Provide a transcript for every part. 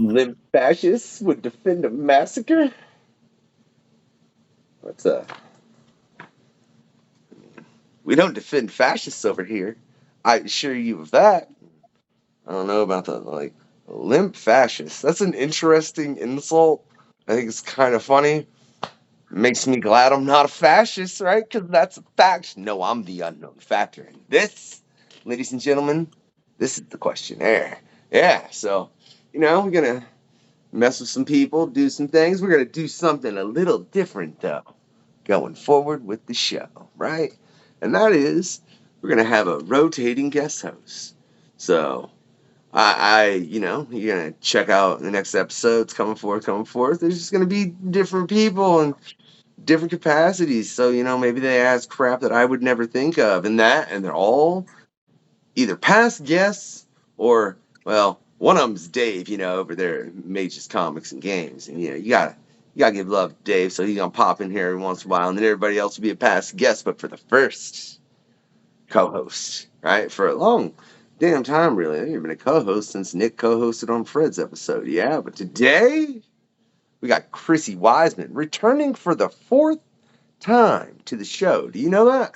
Limp fascists would defend a massacre? What's We don't defend fascists over here. I assure you of that. I don't know about the limp fascist. That's an interesting insult. I think it's kind of funny. Makes me glad I'm not a fascist, right? Because that's a fact. No, I'm the unknown factor. And this, ladies and gentlemen, this is the questionnaire. Yeah, so, we're going to mess with some people, do some things. We're going to do something a little different, though, going forward with the show, right? And that is, we're going to have a rotating guest host. So, you're going to check out the next episodes coming forth. There's just going to be different people and different capacities. So, maybe they ask crap that I would never think of and they're all either past guests or, well, one of them's Dave, over there at Mage's Comics and Games. And, you gotta give love to Dave, so he's gonna pop in here every once in a while, and then everybody else will be a past guest, but for the first co-host, right? For a long damn time, really. I've even been a co-host since Nick co-hosted on Fred's episode. Yeah, but today we got Chrissy Wiseman returning for the 4th time to the show. Do you know that?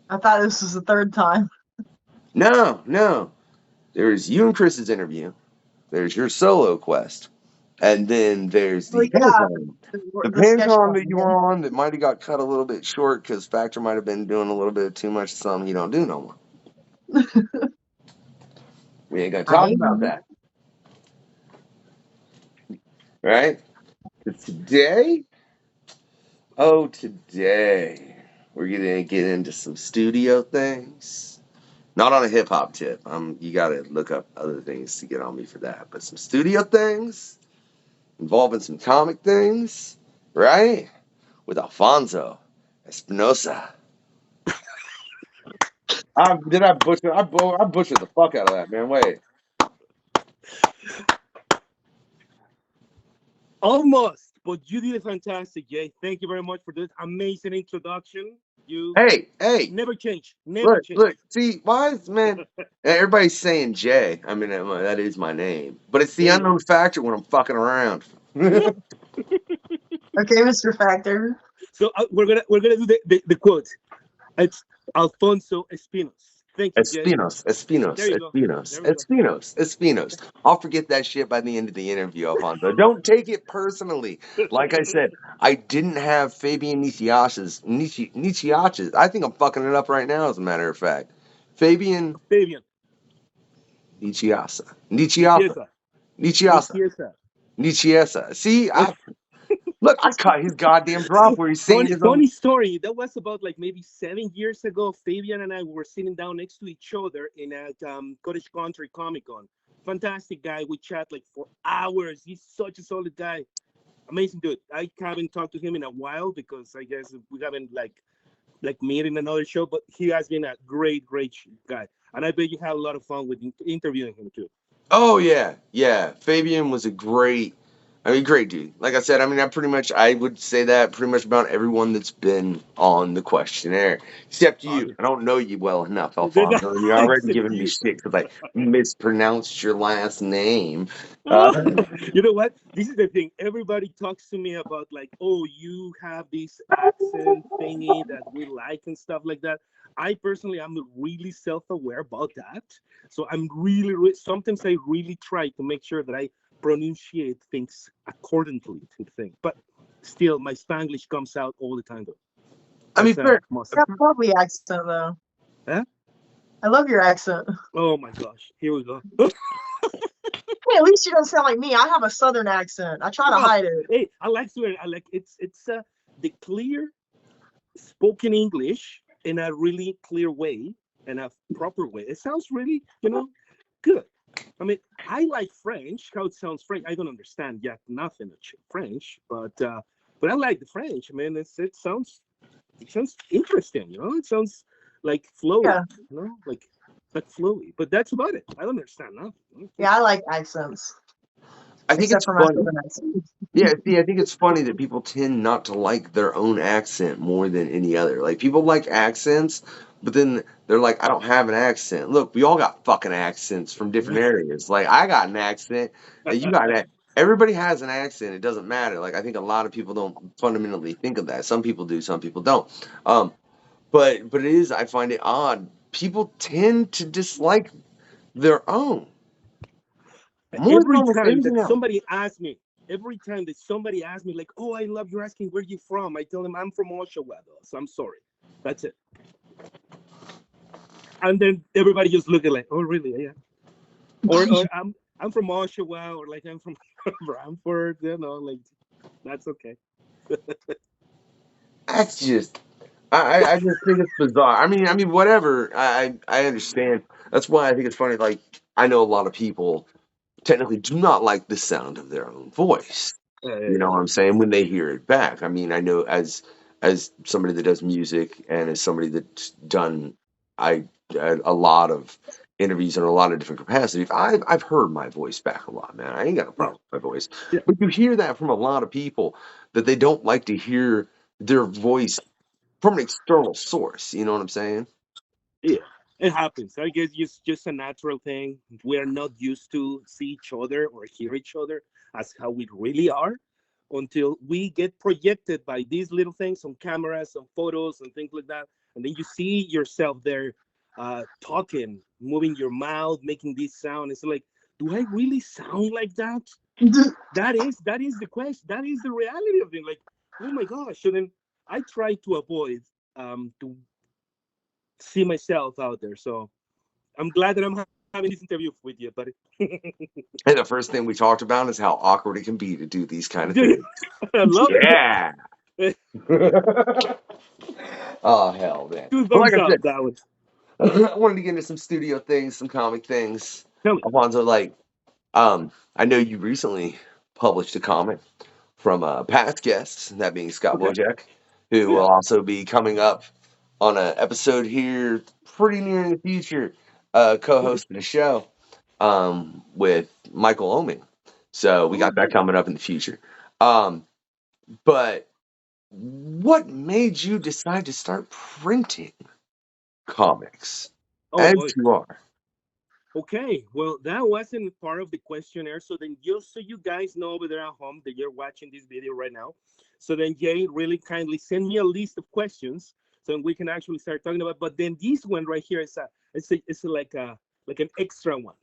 I thought this was the 3rd time. No. There's you and Chris's interview. There's your solo quest. And then there's the Pentagon. The Pentagon that you were on that might have got cut a little bit short because Factor might have been doing a little bit too much something you don't do no more. We ain't gonna talk about that. Right? But today, we're gonna get into some studio things. Not on a hip hop tip. You gotta look up other things to get on me for that. But some studio things involving some comic things, right? With Alfonso Espinosa. I butchered the fuck out of that, man. Wait. Almost, but you did it fantastic, Jay. Thank you very much for this amazing introduction. You never change. Never change. Look, see, why is, man, everybody's saying Jay. I mean, that is my name. But it's the unknown factor when I'm fucking around. Okay, Mr. Factor. So we're gonna do the quote. It's Alfonso Espinos. Thank you, Jay. Espinos. I'll forget that shit by the end of the interview, Alfonso. Don't take it personally. Like I said, I didn't have Fabian Niciacha's. I think I'm fucking it up right now, as a matter of fact. Fabian. Niciasa. See, look, I caught his goddamn drop where he's saying funny story. That was about maybe 7 years ago. Fabian and I were sitting down next to each other in a Cottage Country Comic Con. Fantastic guy. We chat for hours. He's such a solid guy. Amazing dude. I haven't talked to him in a while because I guess we haven't met in another show, but he has been a great guy. And I bet you had a lot of fun with interviewing him too. Oh yeah. Fabian was a great dude. Like I said, I would say that pretty much about everyone that's been on the questionnaire, except you. I don't know you well enough, Alfonso. You're already giving me shit because I mispronounced your last name. You know what? This is the thing. Everybody talks to me about oh, you have this accent thingy that we like and stuff like that. I personally am really self-aware about that. So I'm really sometimes I really try to make sure that I pronunciate things accordingly to the thing, but still my Spanglish comes out all the time though. Fair. I love the accent though. Huh? I love your accent. Oh my gosh, here we go. Hey, at least you don't sound like me. I have a southern accent. I try to hide it. Hey, I like it's the clear spoken English in a really clear way and a proper way. It sounds really good. I like French, how it sounds French. I don't understand yet nothing of French, but I like the French. It sounds interesting, It sounds like flowy, like flowy. But that's about it. I don't understand nothing. Yeah, I like accents. I think except it's for my funny. southern accent. Yeah, see, I think it's funny that people tend not to like their own accent more than any other. Like, people like accents, but then they're like, I don't have an accent. Look, we all got fucking accents from different areas. Like, I got an accent, and you got an Everybody has an accent. It doesn't matter. Like, I think a lot of people don't fundamentally think of that. Some people do, some people don't. But it is, I find it odd. People tend to dislike their own more than Every almost time that anything else. somebody asks me, like, oh, I love you're asking where you from. I tell them I'm from Oshawa, though, so I'm sorry. That's it. And then everybody just look at like, oh, really? Yeah. Or I'm from Oshawa, or like I'm from Brantford. Like that's okay. That's just I just think it's bizarre. I mean, whatever. I understand. That's why I think it's funny. Like, I know a lot of people technically do not like the sound of their own voice. You know what I'm saying? When they hear it back. I mean, I know as somebody that does music and as somebody that's done I a lot of interviews in a lot of different capacities. I've heard my voice back a lot, man. I ain't got a Yeah, problem with my voice. yeah, But you hear that from a lot of people that they don't like to hear their voice from an external source. You know what I'm saying? yeah. It happens. I guess it's just a natural thing. We are not used to see each other or hear each other as how we really are until we get projected by these little things on cameras, on photos, and things like that. And then you see yourself there talking, moving your mouth, making this sound. It's like, do I really sound like that? That is the question. That is the reality of it. Like, oh my gosh. So then I try to avoid to see myself out there. So I'm glad that I'm having this interview with you, buddy. And the first thing we talked about is how awkward it can be to do these kind of Dude, things. I love Yeah. it. Oh, hell, man. Two But like thumbs I up said, that one. I wanted to get into some studio things, some comic things. Tell me. Alfonso, like, I know you recently published a comic from past guests, that being Scott Okay. Wojak, who will Yeah. also be coming up on an episode here pretty near in the future, Okay. co-hosting a show with Michael Oming. So we Oh, got that nice. coming up in the future. Um, but what made you decide to start printing comics Oh as boy. you are? Okay. Well, that wasn't part of the questionnaire. So then, just so you guys know over there at home that you're watching this video right now, so then Jay really kindly send me a list of questions so we can actually start talking about. But then this one right here is like an extra one,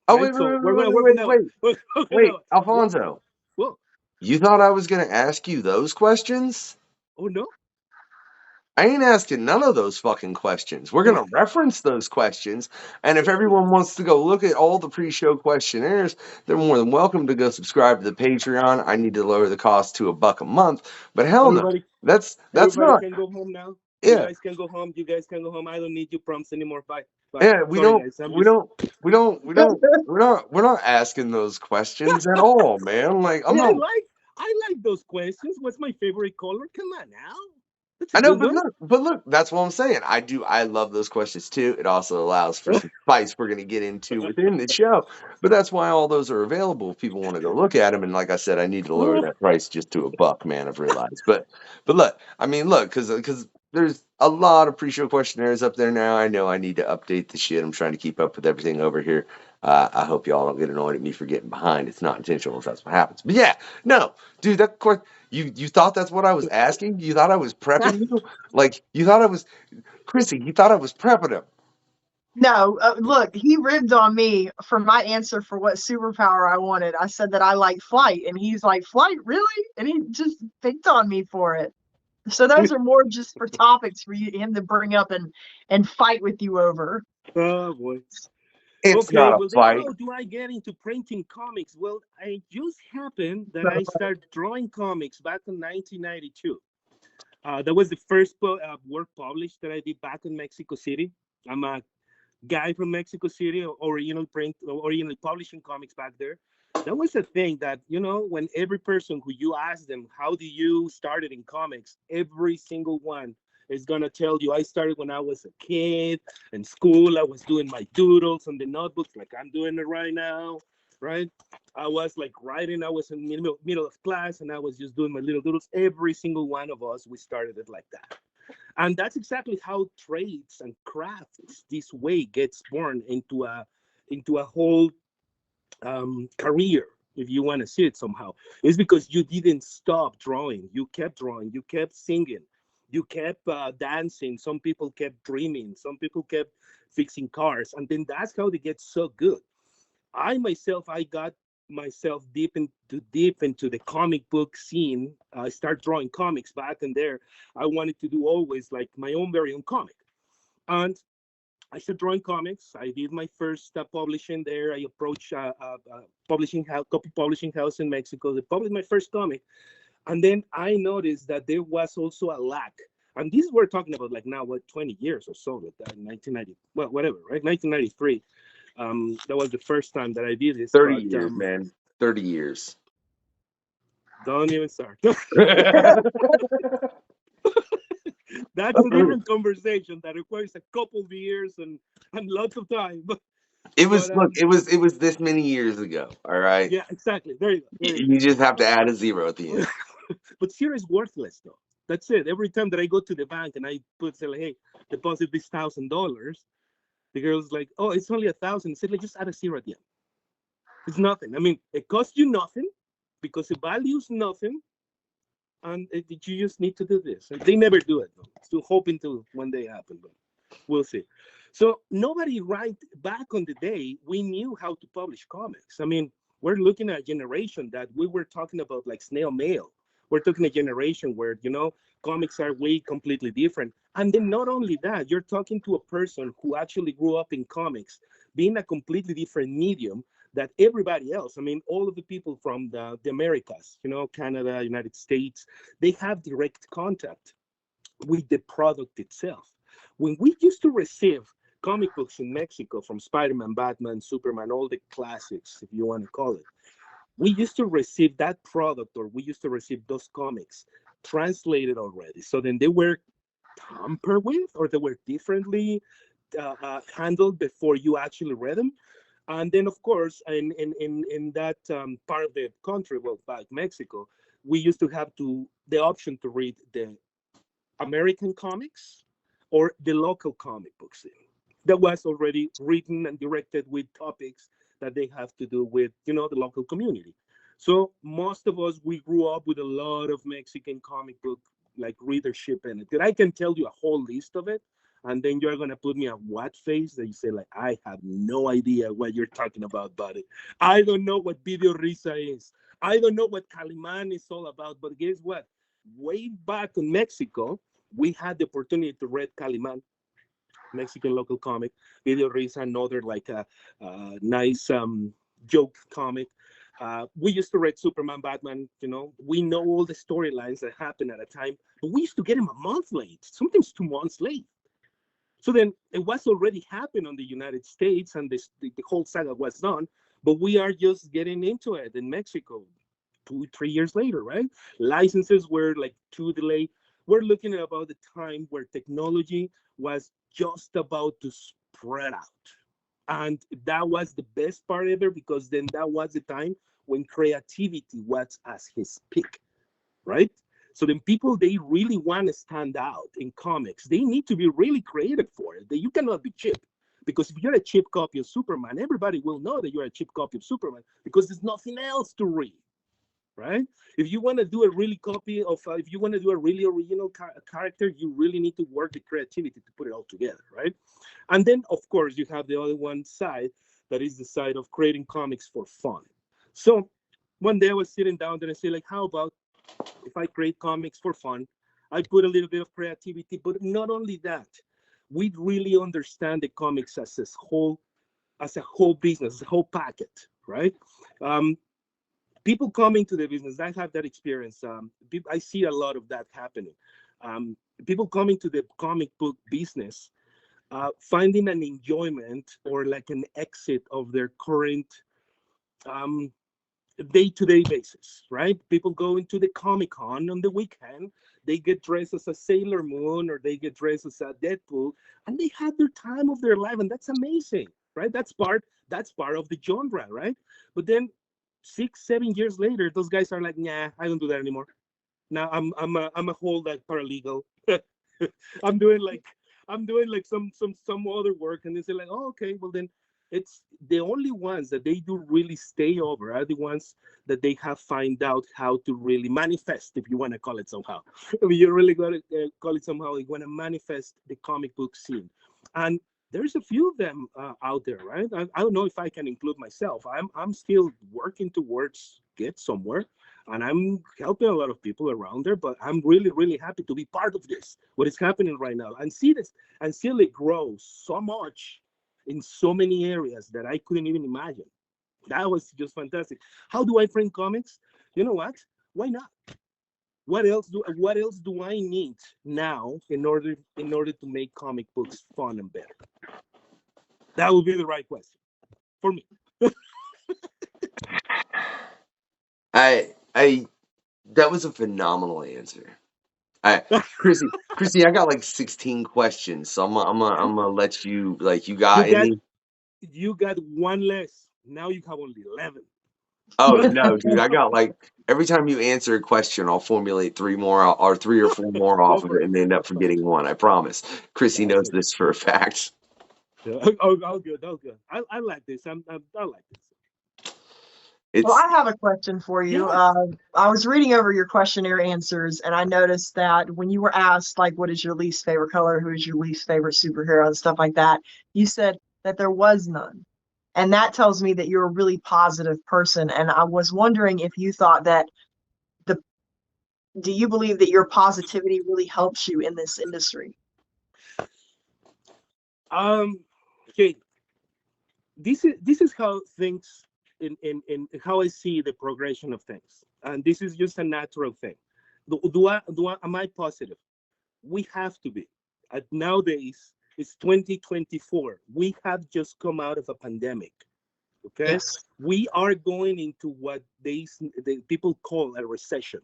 Oh, right? wait, wait, So wait, we're wait, gonna wait, work on wait, that one. wait. We're work on that Wait, one. What? Alfonso, Whoa. you thought I was going to ask you those questions? Oh no. I ain't asking none of those fucking questions. We're going Oh, to reference those questions. And if really? everyone wants to go look at all the pre show questionnaires, they're more than welcome to go subscribe to the Patreon. I need to lower the cost to $1 a month. But hell no. Everybody, That's everybody not. can go home now. You Yeah. guys can go home. You guys can go home. I don't need your prompts anymore. Bye. Bye. Yeah. We Sorry, don't. guys. I'm We just. don't. We don't. We don't. We're not asking those questions at all, man. Like, I'm Hey, not. I like those questions. What's my favorite color? Come on now. That's a I know, good but one. look, that's what I'm saying. I love those questions too. It also allows for some spice we're gonna get into within the show. But that's why all those are available if people want to go look at them. And like I said, I need to lower Oh, that price just to $1, man. I've realized. But look, I mean, look, because there's a lot of pre-show questionnaires up there now. I know I need to update the shit. I'm trying to keep up with everything over here. I hope y'all don't get annoyed at me for getting behind. It's not intentional if that's what happens. But yeah, no, dude, that question. You thought that's what I was asking? You thought I was prepping you? Like, you thought I was Chrissy, you thought I was prepping him. No, look, he ribbed on me for my answer for what superpower I wanted. I said that I like flight, and he's like, "Flight, really?" And he just picked on me for it. So those are more just for topics for him to bring up and fight with you over. oh boy. It's Okay. not a Well, then fight. how do I get into printing comics? Well, I just happened that I started drawing comics back in 1992. That was the first work published that I did back in Mexico City. I'm a guy from Mexico City, originally publishing comics back there. That was a thing that, when every person who you ask them, how do you started in comics? Every single one is going to tell you, I started when I was a kid in school. I was doing my doodles on the notebooks like I'm doing it right now. right? I was like writing, I was in the middle of class and I was just doing my little doodles. Every single one of us, we started it like that. And that's exactly how trades and crafts this way gets born into a whole career, if you want to see it somehow. It's because you didn't stop drawing, you kept singing, you kept dancing. Some people kept dreaming, some people kept fixing cars, and then that's how they get so good. I got myself deep into the comic book scene. I started drawing comics back in there. I wanted to do always like my own very own comic, and I started drawing comics. I did my first publishing there. I approached couple publishing house in Mexico. They published my first comic, and then I noticed that there was also a lack. And this we're talking about like now, what, 20 years or so, like that, 1990, well, whatever, right? 1993. That was the first time that I did this. 30 But years, man. 30 years. don't even start. That's a different conversation that requires a couple of years and lots of time. It was But look, it was this many years ago. All right. yeah, exactly. There you go. There you You just have to add a zero at the end. go. But zero is worthless though. That's it. Every time that I go to the bank and I say like, hey, deposit this $1,000, the girl's like, oh, it's only 1,000. I said, like, just add a zero at the end. It's nothing. I mean, it costs you nothing because it values nothing, and you just need to do this. And they never do it, though. Still hoping to one day happen, but we'll see. So nobody right back on the day, we knew how to publish comics. I mean, we're looking at a generation that we were talking about like snail mail. We're talking a generation where, comics are way completely different. And then not only that, you're talking to a person who actually grew up in comics, being a completely different medium that everybody else. I mean, all of the people from the Americas, Canada, United States, they have direct contact with the product itself. When we used to receive comic books in Mexico from Spider-Man, Batman, Superman, all the classics, if you want to call it, we used to receive that product, or we used to receive those comics translated already. So then they were tampered with, or they were differently handled before you actually read them. And then, of course, in that part of the country, well, like Mexico, we used to have the option to read the American comics or the local comic books that was already written and directed with topics that they have to do with, the local community. So most of us, we grew up with a lot of Mexican comic book like readership in it. That I can tell you a whole list of it, and then you're gonna put me a what face that you say like, I have no idea what you're talking about, buddy. I don't know what Video Risa is. I don't know what Calimán is all about. But guess what? Way back in Mexico, we had the opportunity to read Calimán, Mexican local comic, Video Risa, another like a nice joke comic. We used to read Superman, Batman, we know all the storylines that happen at a time, but we used to get them a month late, sometimes 2 months late. So then it was already happened on the United States, and the whole saga was done, but we are just getting into it in Mexico 2-3 years later, right? Licenses were like too delayed. We're looking at about the time where technology was just about to spread out. And that was the best part ever, because then that was the time when creativity was at his peak, right? So then people, they really want to stand out in comics. They need to be really creative for it. You cannot be cheap. Because if you're a cheap copy of Superman, everybody will know that you're a cheap copy of Superman because there's nothing else to read, right? If you want to do a really copy of, if you want to do a really original character, you really need to work the creativity to put it all together, right? And then, of course, you have the other one side, that is the side of creating comics for fun. So one day I was sitting down there and say, like, how about if I create comics for fun? I put a little bit of creativity, but not only that, we really understand the comics as a whole business, as a whole packet, right? People coming to the business, I have that experience. I see a lot of that happening. People coming to the comic book business, finding an enjoyment or like an exit of their current day-to-day basis, right? People go into the Comic-Con on the weekend, they get dressed as a Sailor Moon or they get dressed as a Deadpool, and they have their time of their life, and that's amazing. right? That's part of the genre, right? But then 6, 7 years later, those guys are like, nah, I don't do that anymore. Now I'm a whole like paralegal. I'm doing like some other work, and they say like, oh, okay, well then it's the only ones that they do really stay over are the ones that they have find out how to really manifest, if you want to call it somehow. I mean, you're really going to call it somehow. You want to manifest the comic book scene, and there's a few of them out there, right? I don't know if I can include myself. I'm still working towards get somewhere, and I'm helping a lot of people around there. But I'm really, really happy to be part of this, what is happening right now, and see this, and see it grow so much in so many areas that I couldn't even imagine. That was just fantastic. How do I frame comics? You know what? Why not? What else do I need now in order to make comic books fun and better? That would be the right question for me. I that was a phenomenal answer. Chrissy, I got like 16 questions, so I'm gonna let you like you got any. You got one less. Now you have only 11. Oh no, dude! I got like every time you answer a question, I'll formulate 3 more or 3 or 4 more off of it, and end up forgetting one. I promise. Chrissy knows this for a fact. Yeah. Oh, good. I like this. I like this. Well, I have a question for you. Yes. I was reading over your questionnaire answers, and I noticed that when you were asked, like, what is your least favorite color, who is your least favorite superhero, and stuff like that, you said that there was none. And that tells me that you're a really positive person. And I was wondering if you thought that do you believe that your positivity really helps you in this industry? Okay. This is how things in how I see the progression of things, and this is just a natural thing. Am I positive? We have to be. Nowadays, it's 2024. We have just come out of a pandemic. Okay, Yes. we are going into what the people call a recession.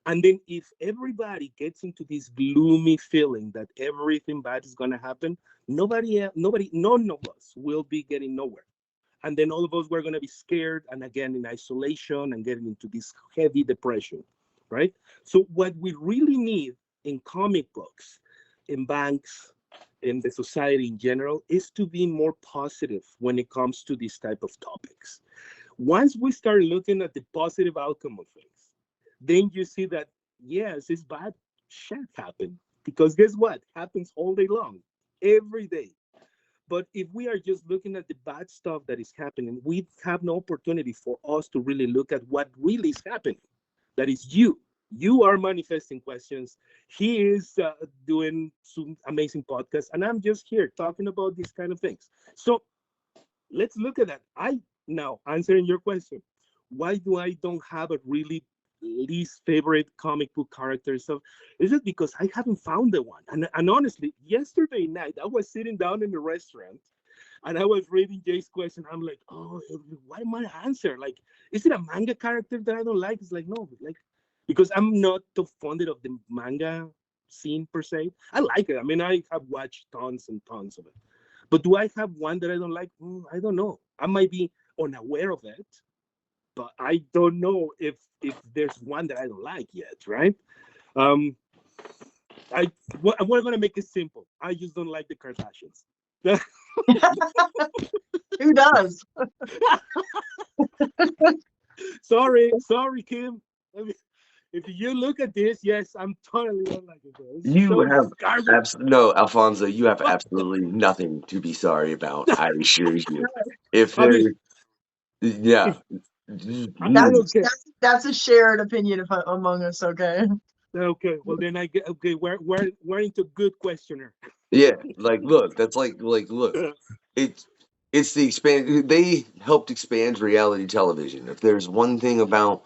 And then if everybody gets into this gloomy feeling that everything bad is going to happen, none of us will be getting nowhere. And then all of us were going to be scared and again in isolation and getting into this heavy depression, right? So what we really need in comic books, in banks, in the society in general, is to be more positive when it comes to these type of topics. Once we start looking at the positive outcome of things, then you see that, yes, it's bad shit happen. Because guess what? Happens all day long, every day. But if we are just looking at the bad stuff that is happening, we have no opportunity for us to really look at what really is happening. That is you. You are manifesting questions. He is doing some amazing podcasts, and I'm just here talking about these kind of things. So let's look at that. Now answering your question, why do I don't have a really least favorite comic book character? So is it because I haven't found the one? And honestly, yesterday night I was sitting down in the restaurant and I was reading Jay's question. I'm like, oh, what am I answer? Like, is it a manga character that I don't like? It's like, no, like, because I'm not too fond of the manga scene per se. I like it. I mean, I have watched tons and tons of it. But do I have one that I don't like? I don't know. I might be unaware of it, but I don't know if there's one that I don't like yet, right? Um, we're gonna make it simple. I just don't like the Kardashians. Who does? Sorry, Kim. I mean, if you look at this, yes, I'm totally not like it. You have no, Alfonso. You have absolutely nothing to be sorry about. I assure you. If I there, mean, yeah, That's a shared opinion among us. Okay. Okay, well then I get okay. We're into good questionnaire. yeah. Like, look, that's look. It's the expand. They helped expand reality television. If there's one thing about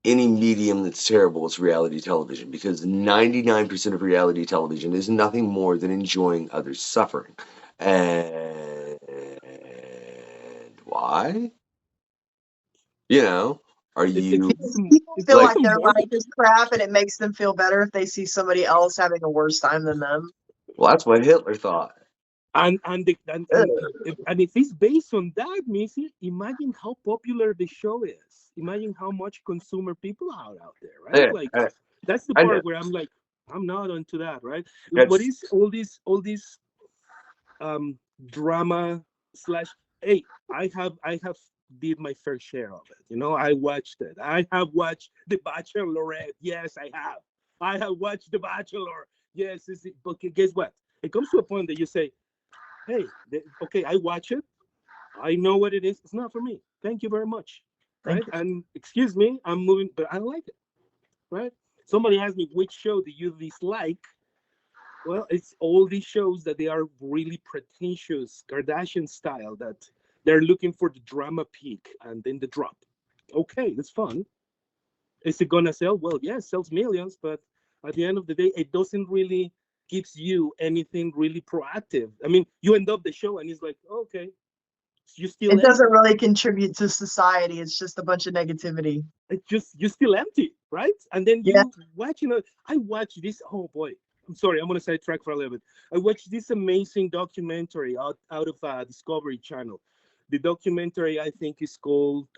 any medium that's terrible, it's reality television, because 99% of reality television is nothing more than enjoying others' suffering. And why? You know, are you People feel like? like their life is crap, and it makes them feel better if they see somebody else having a worse time than them. Well, that's what Hitler thought. And if it's based on that, Missy, imagine how popular the show is. Imagine how much consumer people are out there, right? Yeah, Like that's the I know. part where I'm like, I'm not onto that, right? What That's is all this um drama slash hey, I have did my fair share of it. I watched it. I have watched The Bachelorette. Yes, I have watched The Bachelor. Yes, but guess what? It comes to a point that you say, hey, okay, I watch it. I know what it is. It's not for me. Thank you very much. Thank Right? you. And excuse me, I'm moving, but I don't like it. Right? Somebody asked me which show do you dislike. Well, it's all these shows that they are really pretentious, Kardashian style, that they're looking for the drama peak and then the drop. Okay, that's fun. Is it gonna sell? Well, yes, it sells millions, but at the end of the day, it doesn't really gives you anything really proactive. I mean, you end up the show and it's like, okay, you still It doesn't empty. really contribute to society. It's just a bunch of negativity. It's just you're still empty, right? And then Yeah. you watch, I watch this. Oh boy, I'm sorry, I'm gonna sidetrack for a little bit. I watched this amazing documentary out of Discovery Channel. The documentary I think is called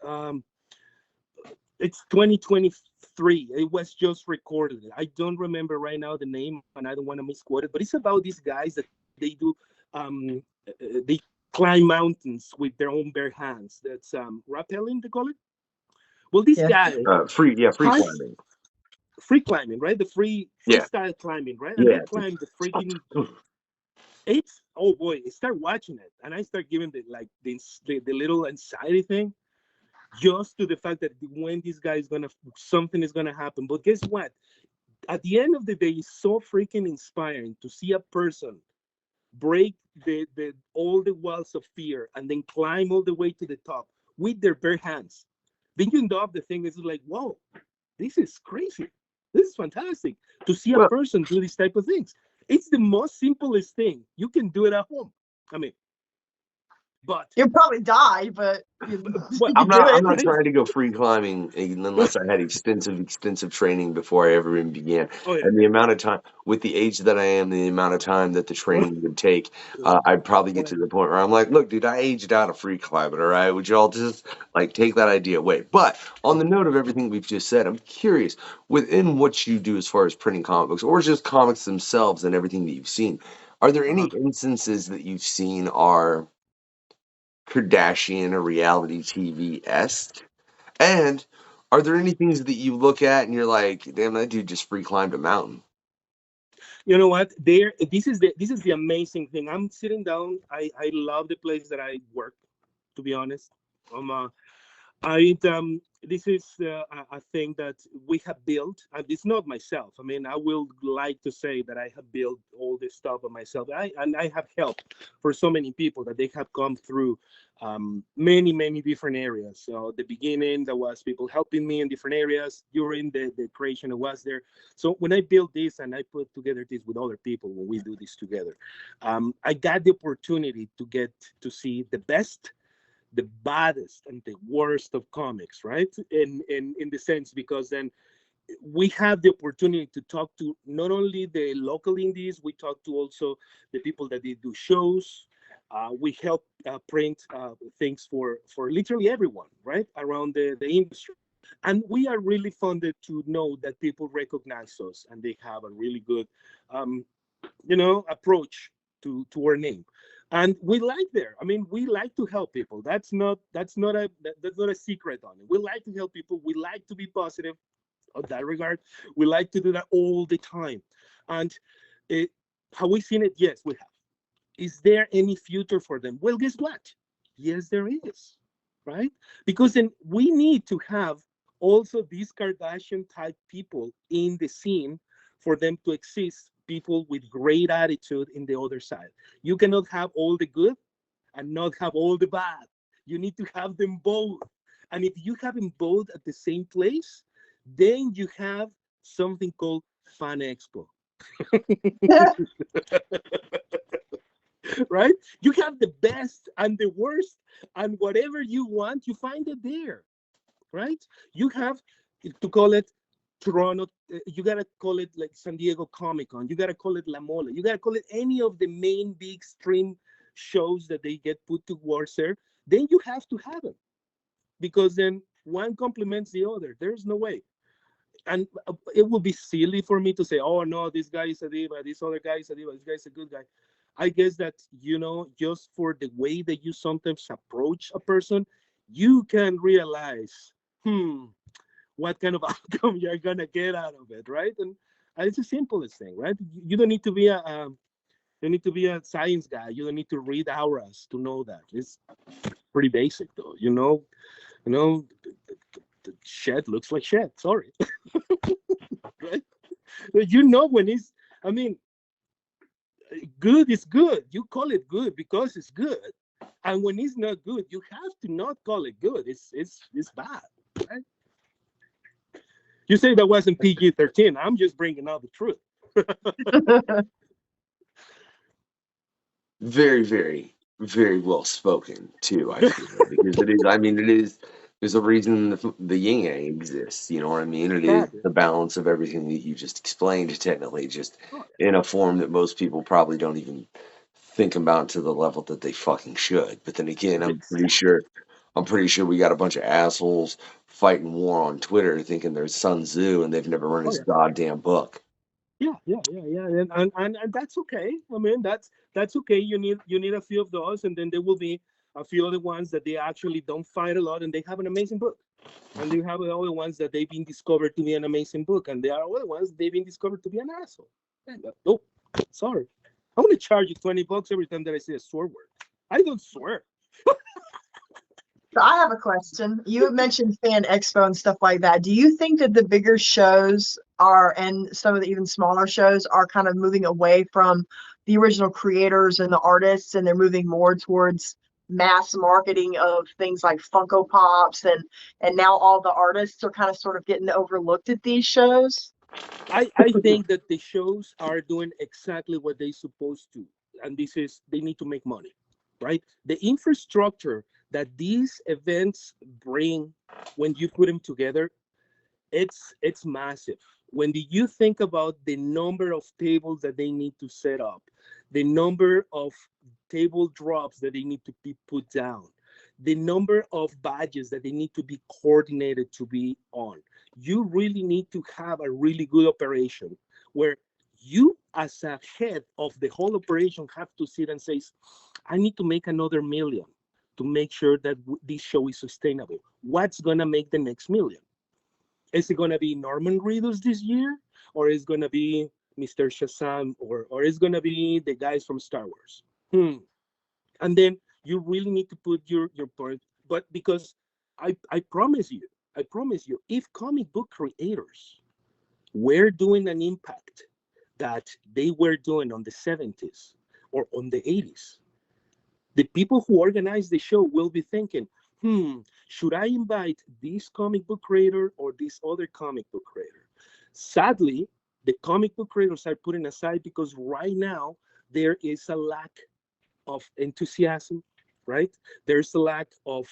it's 2023. It was just recorded. I don't remember right now the name, and I don't want to misquote it. But it's about these guys that they do. They climb mountains with their own bare hands. That's rappelling, they call it. Well, this Yeah. guy free has climbing. free climbing, right? The Yeah, freestyle climbing, right? And they yeah. climb the freaking it's oh boy, I start watching it and I start giving the little anxiety thing just to the fact that when this guy is gonna something is gonna happen. But guess what? At the end of the day, it's so freaking inspiring to see a person break the all the walls of fear and then climb all the way to the top with their bare hands. Then you end up the thing is like, whoa, this is crazy. This is fantastic to see a Well, person do these type of things. It's the most simplest thing. You can do it at home. I mean, but You'll probably die, but you, well, you I'm can do not. I'm it. not right? trying to go free climbing unless I had extensive training before I ever even began. Oh yeah. And the amount of time, with the age that I am, the amount of time that the training would take, I'd probably get to the point where I'm like, look, dude, I aged out of free climbing. All right, would you all just like take that idea away? But on the note of everything we've just said, I'm curious within what you do as far as printing comic books or just comics themselves and everything that you've seen. Are there any Uh-huh. instances that you've seen are Kardashian or reality TV esque? And are there any things that you look at and you're like, damn, that dude just free climbed a mountain? You know what? This is the amazing thing. I'm sitting down. I love the place that I work. To be honest, um, uh, I this is a thing that we have built, and it's not myself. I mean, I will like to say that I have built all this stuff by myself. I have helped for so many people that they have come through many different areas. So the beginning, there was people helping me in different areas during the creation. I was there. So when I built this and I put together this with other people, when we do this together, I got the opportunity to get to see the best, the baddest and the worst of comics, right? In the sense, because then we have the opportunity to talk to not only the local indies, we talk to also the people that they do shows. We help print things for literally everyone, right, around the industry. And we are really funded to know that people recognize us and they have a really good um, approach to our name, and we like there. I mean, we like to help people. That's not a secret on it. We like to help people. We like to be positive on that regard. We like to do that all the time. And it, have we seen it? Yes, we have. Is there any future for them? Well, guess what? Yes, there is, right? Because then we need to have also these Kardashian type people in the scene for them to exist, people with great attitude in the other side. You cannot have all the good and not have all the bad. You need to have them both. And if you have them both at the same place, then you have something called Fan Expo. Right? You have the best and the worst, and whatever you want, you find it there, right? You have to call it Toronto, you gotta call it like San Diego Comic Con. You gotta call it La Mole. You gotta call it any of the main big stream shows that they get put towards there. Then you have to have them, because then one complements the other. There's no way. And it would be silly for me to say, oh no, this guy is a diva, this other guy is a diva, this guy is a good guy. I guess that, just for the way that you sometimes approach a person, you can realize, what kind of outcome you're gonna get out of it, right? And it's the simplest thing, right? You don't need to be a science guy. You don't need to read auras to know that. It's pretty basic, though. The shed looks like shed. Sorry, right? When he's, I mean, good is good. You call it good because it's good, and when it's not good, you have to not call it good. It's bad, right? You say that wasn't PG-13. I'm just bringing out the truth. Very, very, very well spoken too. I feel because it is. I mean, it is. There's a reason the yin yang exists. You know what I mean? It is the balance of everything that you just explained. Technically, just in a form that most people probably don't even think about to the level that they fucking should. But then again, I'm pretty sure we got a bunch of assholes fighting war on Twitter thinking they're Sun Tzu and they've never read his goddamn book. Yeah, and that's okay. I mean, that's okay. You need a few of those, and then there will be a few other ones that they actually don't fight a lot, and they have an amazing book. And you have other ones that they've been discovered to be an amazing book, and there are other ones they've been discovered to be an asshole. Oh, sorry, I'm gonna charge you $20 every time that I say a swear word. I don't swear. So I have a question. You have mentioned Fan Expo and stuff like that. Do you think that the bigger shows and some of the even smaller shows are kind of moving away from the original creators and the artists, and they're moving more towards mass marketing of things like Funko Pops, and now all the artists are kind of sort of getting overlooked at these shows? I think that the shows are doing exactly what they're supposed to, and this is, they need to make money, right? The infrastructure that these events bring, when you put them together, it's massive. When you think about the number of tables that they need to set up, the number of table drops that they need to be put down, the number of badges that they need to be coordinated to be on, you really need to have a really good operation where you, as a head of the whole operation, have to sit and say, I need to make another million to make sure that this show is sustainable. What's gonna make the next million? Is it gonna be Norman Reedus this year, or is it gonna be Mr. Shazam, or is it gonna be the guys from Star Wars? And then you really need to put your point. But because I promise you, if comic book creators were doing an impact that they were doing on the 70s or on the 80s, the people who organize the show will be thinking, should I invite this comic book creator or this other comic book creator? Sadly, the comic book creators are putting aside because right now there is a lack of enthusiasm, right? There's a lack of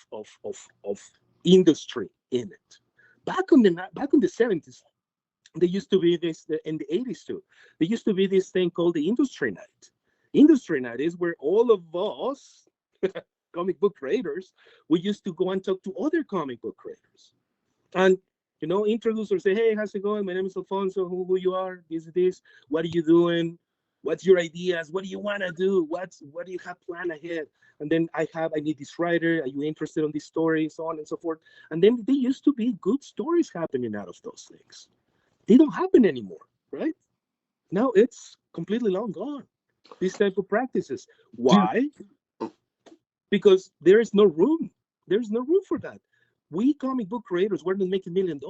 industry in it. Back in the 70s, there used to be this, in the 80s too, there used to be this thing called the industry night. Industry night is where all of us comic book creators, we used to go and talk to other comic book creators and introduce or say, hey, how's it going? My name is Alfonso. Who you are? This. What are you doing? What's your ideas? What do you want to do? What do you have planned ahead? And then I need this writer. Are you interested in this story? So on and so forth. And then there used to be good stories happening out of those things. They don't happen anymore, right? Now it's completely long gone. These type of practices. Why? Because there is no room. There's no room for that. We comic book creators, we're not making $1 million,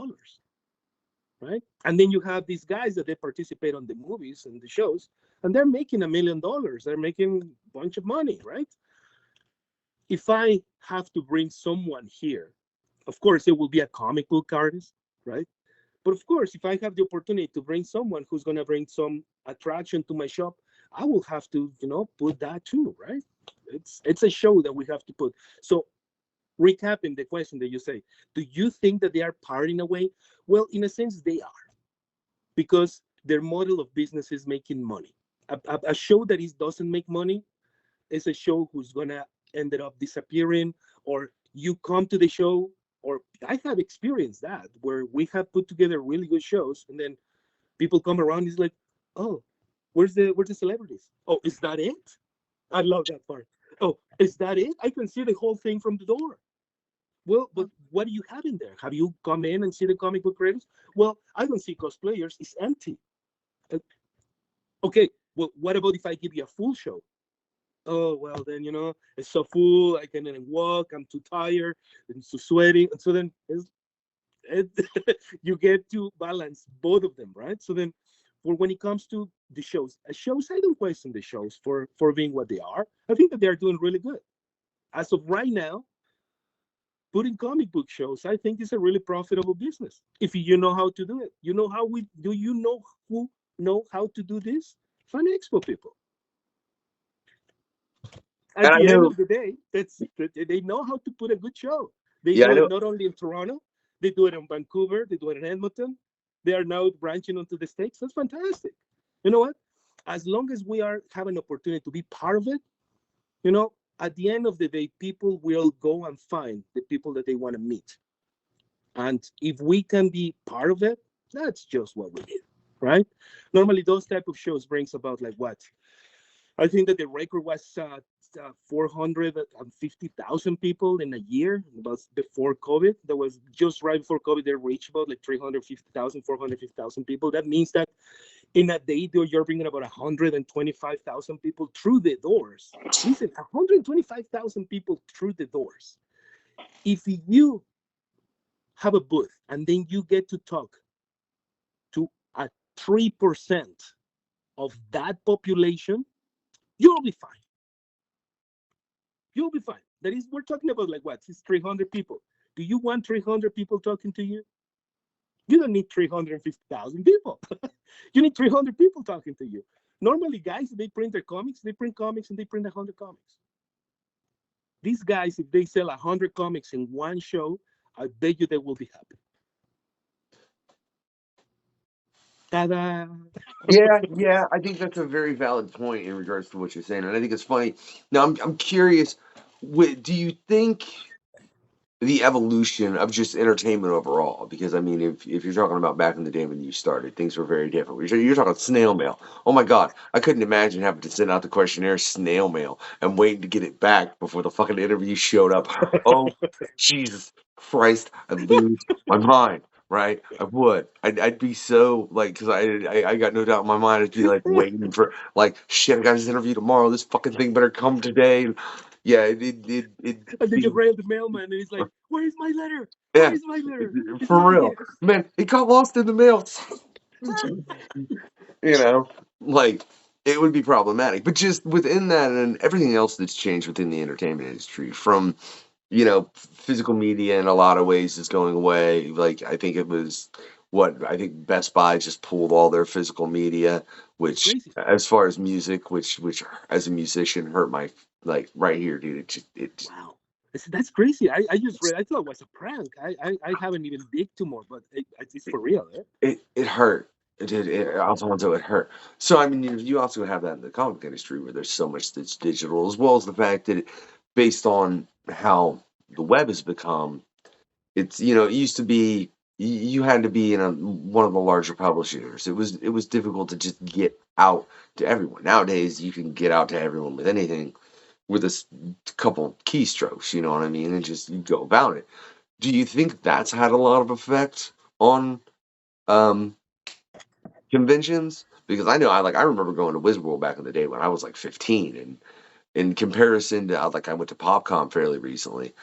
right? And then you have these guys that they participate on the movies and the shows, and they're making $1 million. They're making a bunch of money, right? If I have to bring someone here, of course, it will be a comic book artist, right? But of course, if I have the opportunity to bring someone who's going to bring some attraction to my shop, I will have to, put that too, right? It's a show that we have to put. So recapping the question that you say, do you think that they are parting away? Well, in a sense, they are. because their model of business is making money. A show that doesn't make money is a show who's gonna ended up disappearing, or you come to the show, or I have experienced that where we have put together really good shows, and then people come around. It's like, oh, where's the celebrities? Oh, is that it? I love that part. Oh, is that it? I can see the whole thing from the door. Well, but what do you have in there? Have you come in and see the comic book creators? Well, I don't see cosplayers. It's empty. Uh, Okay, well, what about if I give you a full show? Oh, well, then, it's so full. I can't even walk. I'm too tired and too sweaty. And so then it, you get to balance both of them, right? So then, for when it comes to the shows, I don't question the shows for being what they are. I think that they are doing really good. As of right now, putting comic book shows, I think, is a really profitable business if you know how to do it. You know how we do. You know who know how to do this? Fan Expo people. At And I the end know, of the day, they know how to put a good show. They yeah, I do it know. not only in Toronto, they do it in Vancouver, they do it in Edmonton. They are now branching onto the States. That's fantastic. You know what? As long as we have an opportunity to be part of it, at the end of the day, people will go and find the people that they want to meet. And if we can be part of it, that's just what we need, right? Normally, those type of shows brings about like what? I think that the record was 450,000 people in a year. About before COVID. That was just right before COVID. They reached about like 350,000, 450,000 people. That means that in a day, you're bringing about 125,000 people through the doors. Listen, 125,000 people through the doors. If you have a booth and then you get to talk to a 3% of that population, you'll be fine. You'll be fine. That is, we're talking about like what? It's 300 people. Do you want 300 people talking to you? You don't need 350,000 people. You need 300 people talking to you. Normally, guys, they print their comics, they print comics, and they print 100 comics. These guys, if they sell 100 comics in one show, I bet you they will be happy. Ta-da! Yeah, I think that's a very valid point in regards to what you're saying, and I think it's funny. Now, I'm curious. Do you think the evolution of just entertainment overall? Because I mean, if you're talking about back in the day when you started, things were very different. You're talking snail mail. Oh my God, I couldn't imagine having to send out the questionnaire snail mail and waiting to get it back before the fucking interview showed up. Oh, Jesus Christ, I'd lose my mind. Right, I would. I'd be so like, because I got no doubt in my mind. I'd be like waiting for like, shit. I got this interview tomorrow. This fucking thing better come today. Yeah, it And then you be rail the mailman, and he's like, "Where is my letter? Where yeah, is my letter? It's for not real, here." man. It got lost in the mail. You know, like it would be problematic. But just within that and everything else that's changed within the entertainment industry, from physical media in a lot of ways is going away. Like I think it was I think Best Buy just pulled all their physical media, It's which crazy. as far as music, which as a musician hurt my like right here, dude. Wow. That's crazy. I just read. I thought it was a prank. I haven't even dig too more, but it's for real. Eh? It hurt. It did. Alfonso, it hurt. So I mean, you also have that in the comic industry where there's so much that's digital, as well as the fact that based on how the web has become, it's it used to be you had to be in one of the larger publishers. It was difficult to just get out to everyone. Nowadays, you can get out to everyone with anything with a couple keystrokes. You know what I mean? And just you go about it. Do you think that's had a lot of effect on um, conventions? Because I remember going to Wizworld back in the day when I was like 15, and in comparison to I went to PopCon fairly recently,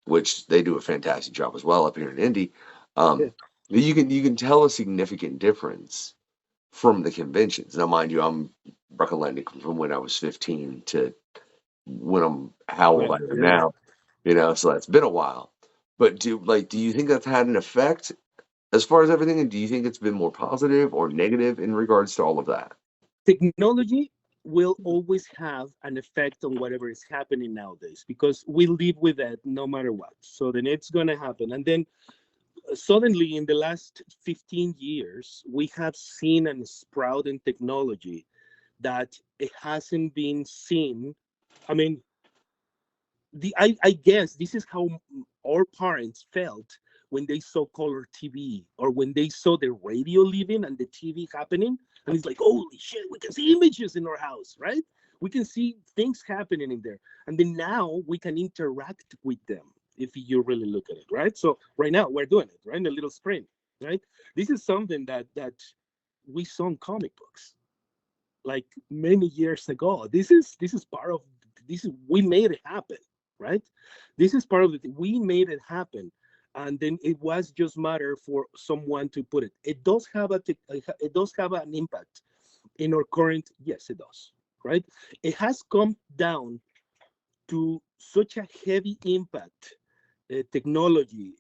which they do a fantastic job as well up here in Indy. Yeah. Um, you can tell a significant difference from the conventions. Now, mind you, I'm recollect from when I was 15 to when I'm how old Right. I am Yeah. now. So that's been a while. But do you think that's had an effect as far as everything? And do you think it's been more positive or negative in regards to all of that? Technology will always have an effect on whatever is happening nowadays because we live with that no matter what. So then it's gonna happen, and then suddenly in the last 15 years, we have seen a sprout in technology that it hasn't been seen. I mean, I guess this is how our parents felt when they saw color TV or when they saw the radio living and the TV happening. And it's like, holy shit, we can see images in our house, right? We can see things happening in there. And then now we can interact with them if you really look at it, right? So right now we're doing it, right? In a little screen, right? This is something that we saw in comic books like many years ago. This is part of this. We made it happen, right? This is part of it. We made it happen, and then it was just matter for someone to put it. It does have it does have an impact in our current. Yes, it does, right? It has come down to such a heavy impact, technology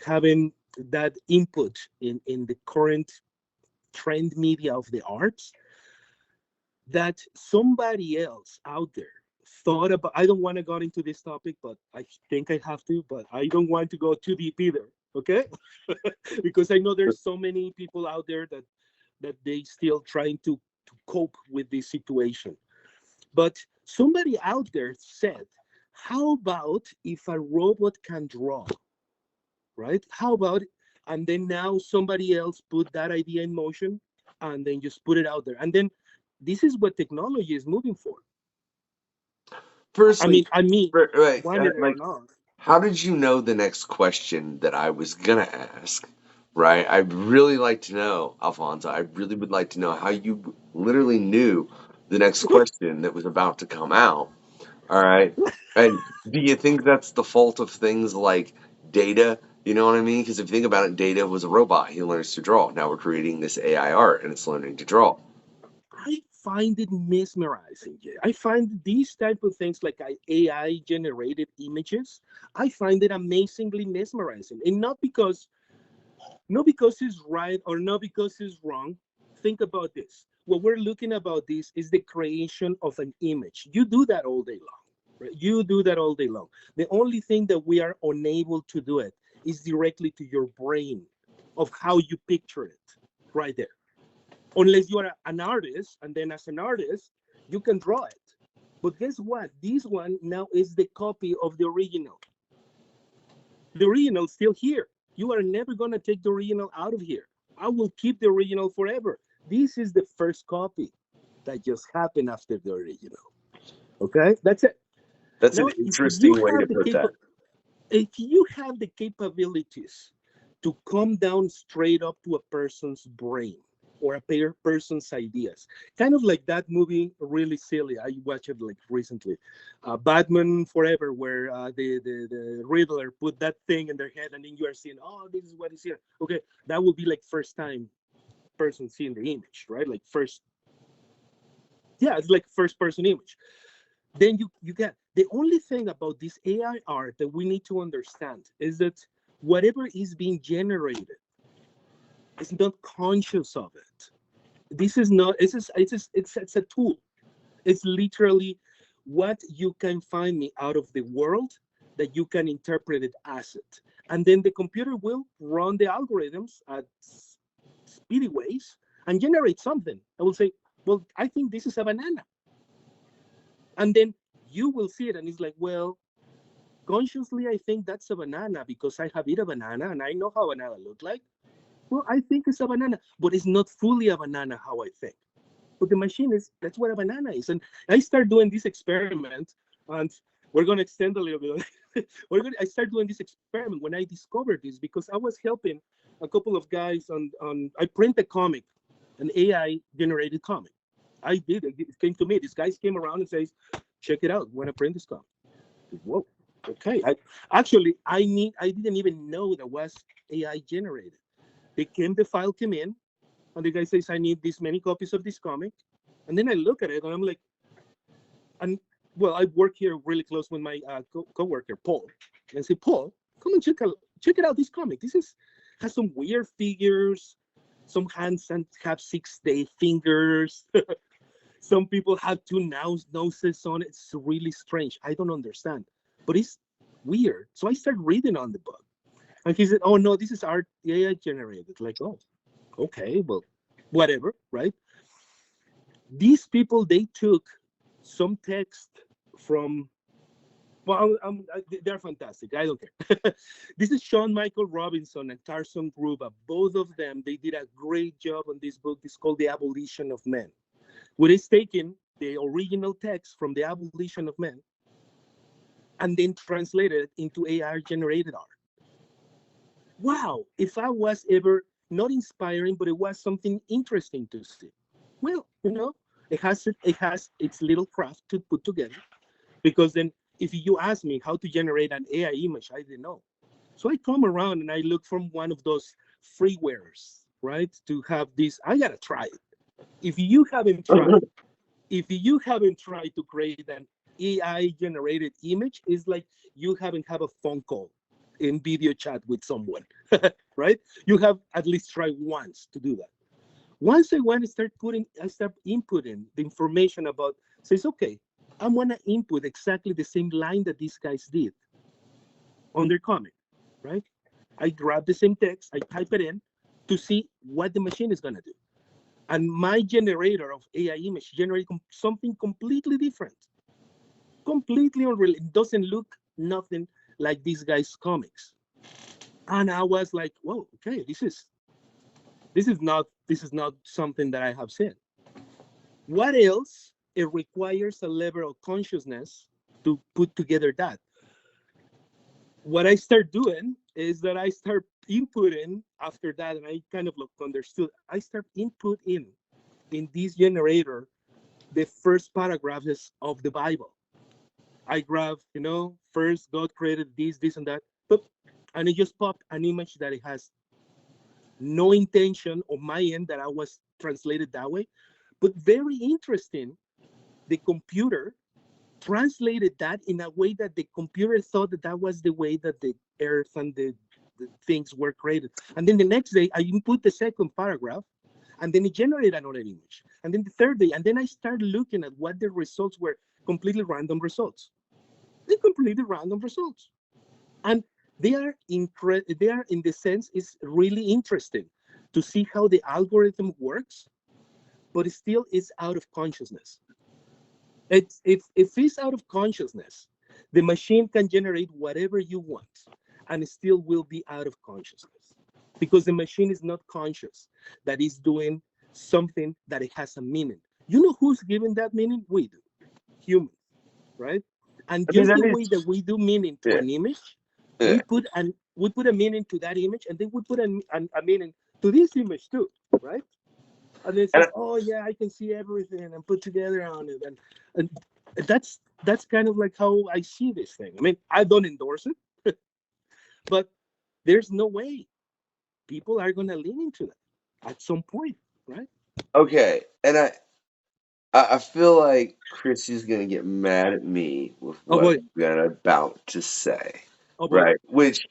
having that input in the current trend media of the arts, that somebody else out there thought about. I don't want to go into this topic, but I think I have to, but I don't want to go too deep either, okay? Because I know there's so many people out there that they still trying to cope with this situation. But somebody out there said, how about if a robot can draw, right? How about it? And then now somebody else put that idea in motion and then just put it out there. And then this is what technology is moving for. Firstly, I mean, right, wanted it or like, not. how did you know the next question that I was gonna ask? Right? I'd really like to know, Alfonso. I really would like to know how you literally knew the next question that was about to come out. All right. And do you think that's the fault of things like Data? You know what I mean? Because if you think about it, Data was a robot. He learns to draw. Now we're creating this AI art and it's learning to draw. I find it mesmerizing. Yeah. I find these type of things like AI generated images. I find it amazingly mesmerizing, and not because it's right or not because it's wrong. Think about this. What we're looking about this is the creation of an image. You do that all day long. Right? You do that all day long. The only thing that we are unable to do it is directly to your brain of how you picture it right there. Unless you are an artist, and then as an artist, you can draw it. But guess what? This one now is the copy of the original. The original is still here. You are never going to take the original out of here. I will keep the original forever. This is the first copy that just happened after the original. Okay, that's it. That's Now, an interesting way to put that. if you have the capabilities to come down straight up to a person's brain or a person's ideas, kind of like that movie, really silly. I watched it like recently, Batman Forever, where the Riddler put that thing in their head, and then you are seeing, oh, this is what is here. Okay, that will be like first time person seeing the image, right? Like first, yeah, it's like first person image. Then you get the only thing about this AI art that we need to understand is that whatever is being generated is not conscious of it. This is not. It's a tool. It's literally what you can find me out of the world that you can interpret it as it, and then the computer will run the algorithms at speedy ways and generate something. I will say, well, I think this is a banana, and then you will see it, and it's like, well, consciously, I think that's a banana because I have eaten a banana and I know how a banana look like. Well, I think it's a banana, but it's not fully a banana how I think. But the machine is, that's what a banana is. And I start doing this experiment, and we're going to extend a little bit. I start doing this experiment when I discovered this because I was helping a couple of guys I print a comic, an AI generated comic. I did. It came to me. These guys came around and says, check it out. When I print this comic. Whoa. Okay. I didn't even know that was AI generated. The file came in, and the guy says, I need this many copies of this comic. And then I look at it, and I'm like, and well, I work here really close with my co-worker, Paul. And I say, Paul, come and check it out, this comic. Has some weird figures. Some hands have 6-day fingers. Some people have two noses on it. It's really strange. I don't understand, but it's weird. So I start reading on the book. And he said, "Oh no, this is art AI generated." Like, oh, okay, well, whatever, right? These people, they took some text from, well, they're fantastic. I don't care. This is Sean Michael Robinson and Carson Gruba. Both of them, they did a great job on this book. It's called The Abolition of Men, where it's taken the original text from The Abolition of Men and then translated it into AI generated art. Wow, if I was ever not inspiring, but it was something interesting to see. Well, it has its little craft to put together, because then if you ask me how to generate an AI image, I didn't know. So I come around and I look from one of those freewares, right? To have this, I gotta try it. If you haven't tried, if you haven't tried to create an AI generated image, it's like you haven't had a phone call in video chat with someone, right? You have at least tried once to do that. Once I want to start I start inputting the information about, says, okay, I want to input exactly the same line that these guys did on their comment, right? I grab the same text, I type it in to see what the machine is going to do. And my generator of AI image generates something completely different, completely unreal. It doesn't look nothing like these guys' comics. And I was like, whoa, okay, this is not something that I have seen. What else? It requires a level of consciousness to put together that. What I start doing is that I start inputting after that, and I kind of look understood. I start input in this generator the first paragraphs of the Bible. I grab, first God created this and that, and it just popped an image that it has no intention on my end that I was translated that way. But very interesting, the computer translated that in a way that the computer thought that that was the way that the earth and the things were created. And then the next day, I input the second paragraph, and then it generated another image. And then the third day, and then I started looking at what the results were, completely random results. They're completely random results. And they are in the sense, it's really interesting to see how the algorithm works, but it still is out of consciousness. If it's out of consciousness, the machine can generate whatever you want, and it still will be out of consciousness, because the machine is not conscious that it's doing something that it has a meaning. You know who's giving that meaning? We do, humans, right? And I mean, just that the way is, that we do meaning to yeah, an image, yeah. we put a meaning to that image, and then we put a meaning to this image too, right? And it And says, "Oh yeah, I can see everything and put together on it," and that's kind of like how I see this thing. I mean, I don't endorse it, but there's no way people are gonna lean into that at some point, right? okay, and I feel like Chris is gonna get mad at me with Oh what boy, I'm about to say, oh boy. right? Which,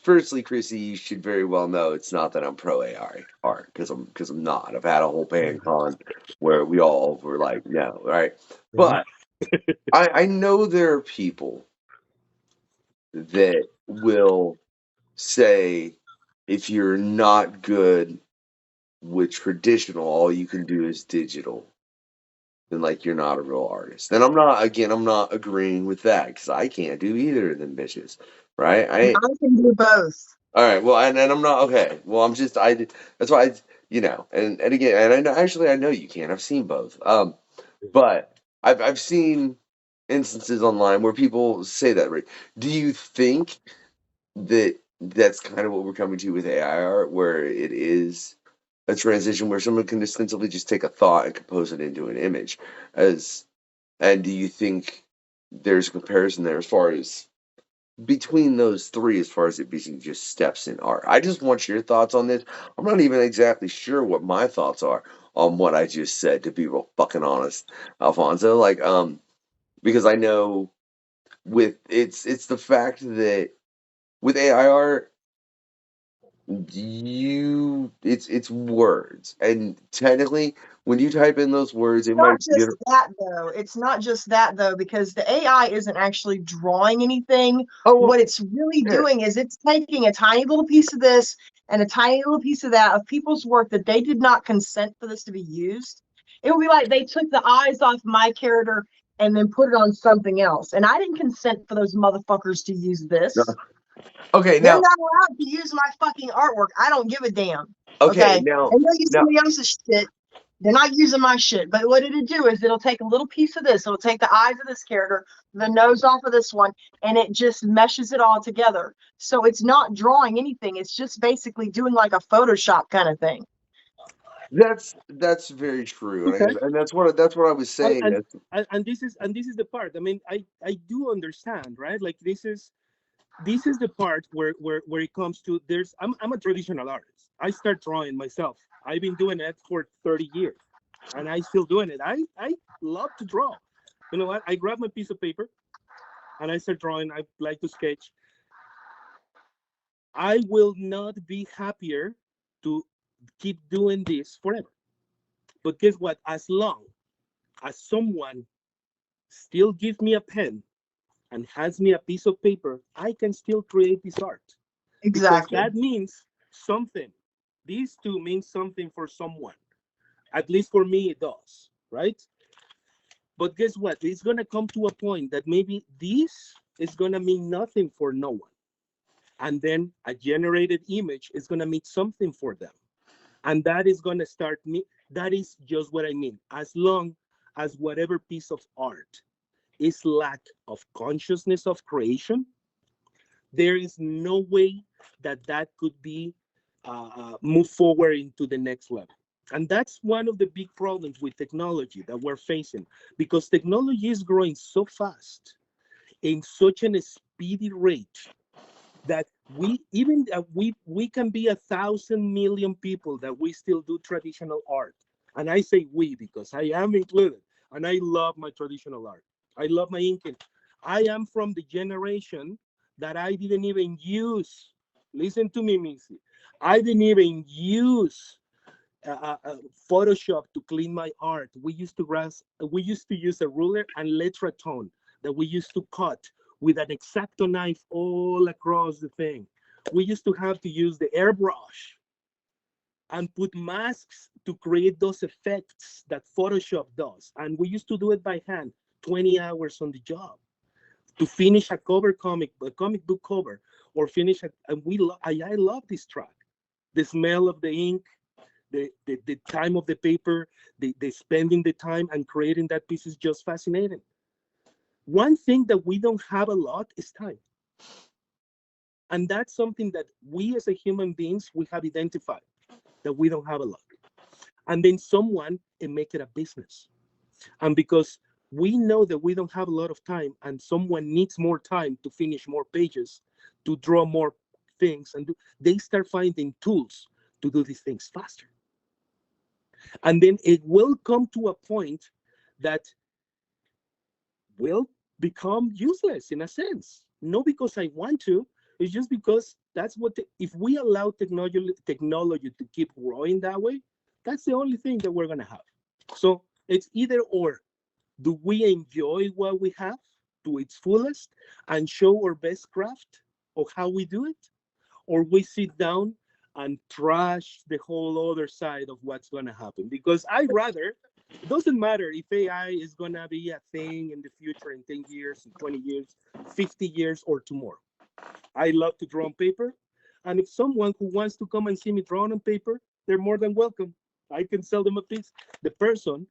firstly, Chrissy, you should very well know it's not that I'm pro AI art, because I'm not. I've had a whole pan con where we all were like, no, right? Mhm. But I know there are people that will say if you're not good with traditional, all you can do is digital, then like you're not a real artist. And I'm not agreeing with that because I can't do either of them bitches, right? And I can do both. All right, well, and I'm not okay. Well, that's why and again, and I know, actually I know you can. I've seen both. But I've seen instances online where people say that, right? Do you think that that's kind of what we're coming to with AI art, where it is a transition where someone can ostensibly just take a thought and compose it into an image? As and do you think there's a comparison there as far as between those three, as far as it being just steps in art? I just want your thoughts on this. I'm not even exactly sure what my thoughts are on what I just said, to be real fucking honest, Alfonso. Because I know it's the fact that with AI art, it's words, and technically when you type in those words, it Not might just that though. It's not just that though, because the AI isn't actually drawing anything. oh well, What it's really yeah. doing is it's taking a tiny little piece of this and a tiny little piece of that of people's work that they did not consent for this to be used. It would be like they took the eyes off my character and then put it on something else. And I didn't consent for those motherfuckers to use this. Okay, They're now not allowed to use my fucking artwork. I don't give a damn. okay, Okay. now And they use now somebody else's shit. They're not using my shit. But what it'll do is it'll take a little piece of this. It'll take the eyes of this character, the nose off of this one, and it just meshes it all together. So it's not drawing anything. It's just basically doing like a Photoshop kind of thing. that's very true, Okay. and that's what I was and, saying. and and this is the part. I mean, I do understand, right? Like this is the part where it comes to I'm a traditional artist. I start drawing myself. I've been doing it for 30 years and I still doing it. I love to draw. You know what? I grab my piece of paper and I start drawing. I like to sketch. I will not be happier to keep doing this forever. But guess what? As long as someone still gives me a pen and hands me a piece of paper, I can still create this art. Because Exactly. that means something. These two mean something for someone. At least for me, it does, right? But guess what? It's going to come to a point that maybe this is going to mean nothing for no one. And then a generated image is going to mean something for them. And that is going to start me. That is just what I mean. As long as whatever piece of art is lack of consciousness of creation, there is no way that could be move forward into the next level. And that's one of the big problems with technology that we're facing, because technology is growing so fast in such a speedy rate that we can be 1,000,000,000 people that we still do traditional art. And I say we because I am included, and I love my traditional art. I love my inking. I am from the generation that I didn't even use. Listen to me, Missy. I didn't even use Photoshop to clean my art. We used to use a ruler and letra tone that we used to cut with an X-Acto knife all across the thing. We used to have to use the airbrush and put masks to create those effects that Photoshop does. And we used to do it by hand, 20 hours on the job to finish a comic book cover, or finish it. And I love this track. The smell of the ink, the time of the paper, the spending the time and creating that piece is just fascinating. One thing that we don't have a lot is time. And that's something that we as a human beings, we have identified that we don't have a lot. And then someone and make it a business. And because we know that we don't have a lot of time and someone needs more time to finish more pages, to draw more things, and they start finding tools to do these things faster. And then it will come to a point that will become useless in a sense. Not because I want to, it's just because that's what, if we allow technology to keep growing that way, that's the only thing that we're going to have. So it's either or. Do we enjoy what we have to its fullest and show our best craft of how we do it? Or we sit down and trash the whole other side of what's going to happen? Because it doesn't matter if AI is going to be a thing in the future in 10 years, in 20 years, 50 years, or tomorrow. I love to draw on paper. And if someone who wants to come and see me drawing on paper, they're more than welcome. I can sell them a piece. The person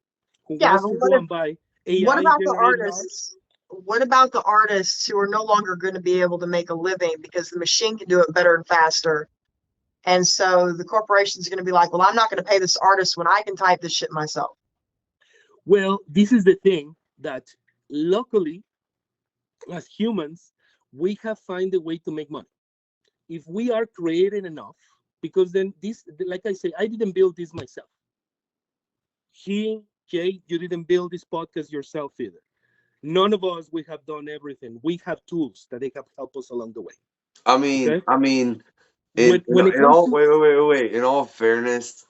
who wants to go and buy what AI about the generated art. artists? What about the artists who are no longer going to be able to make a living because the machine can do it better and faster? And so the corporation's going to be like, well, I'm not going to pay this artist when I can type this shit myself. Well, this is the thing that luckily, as humans, we have found a way to make money. If we are creative enough, because then this, like I say, I didn't build this myself. Jay, you didn't build this podcast yourself either. None of us, we have done everything. We have tools that they have helped us along the way. I mean, Okay? I mean, When it in comes all to wait. In all fairness,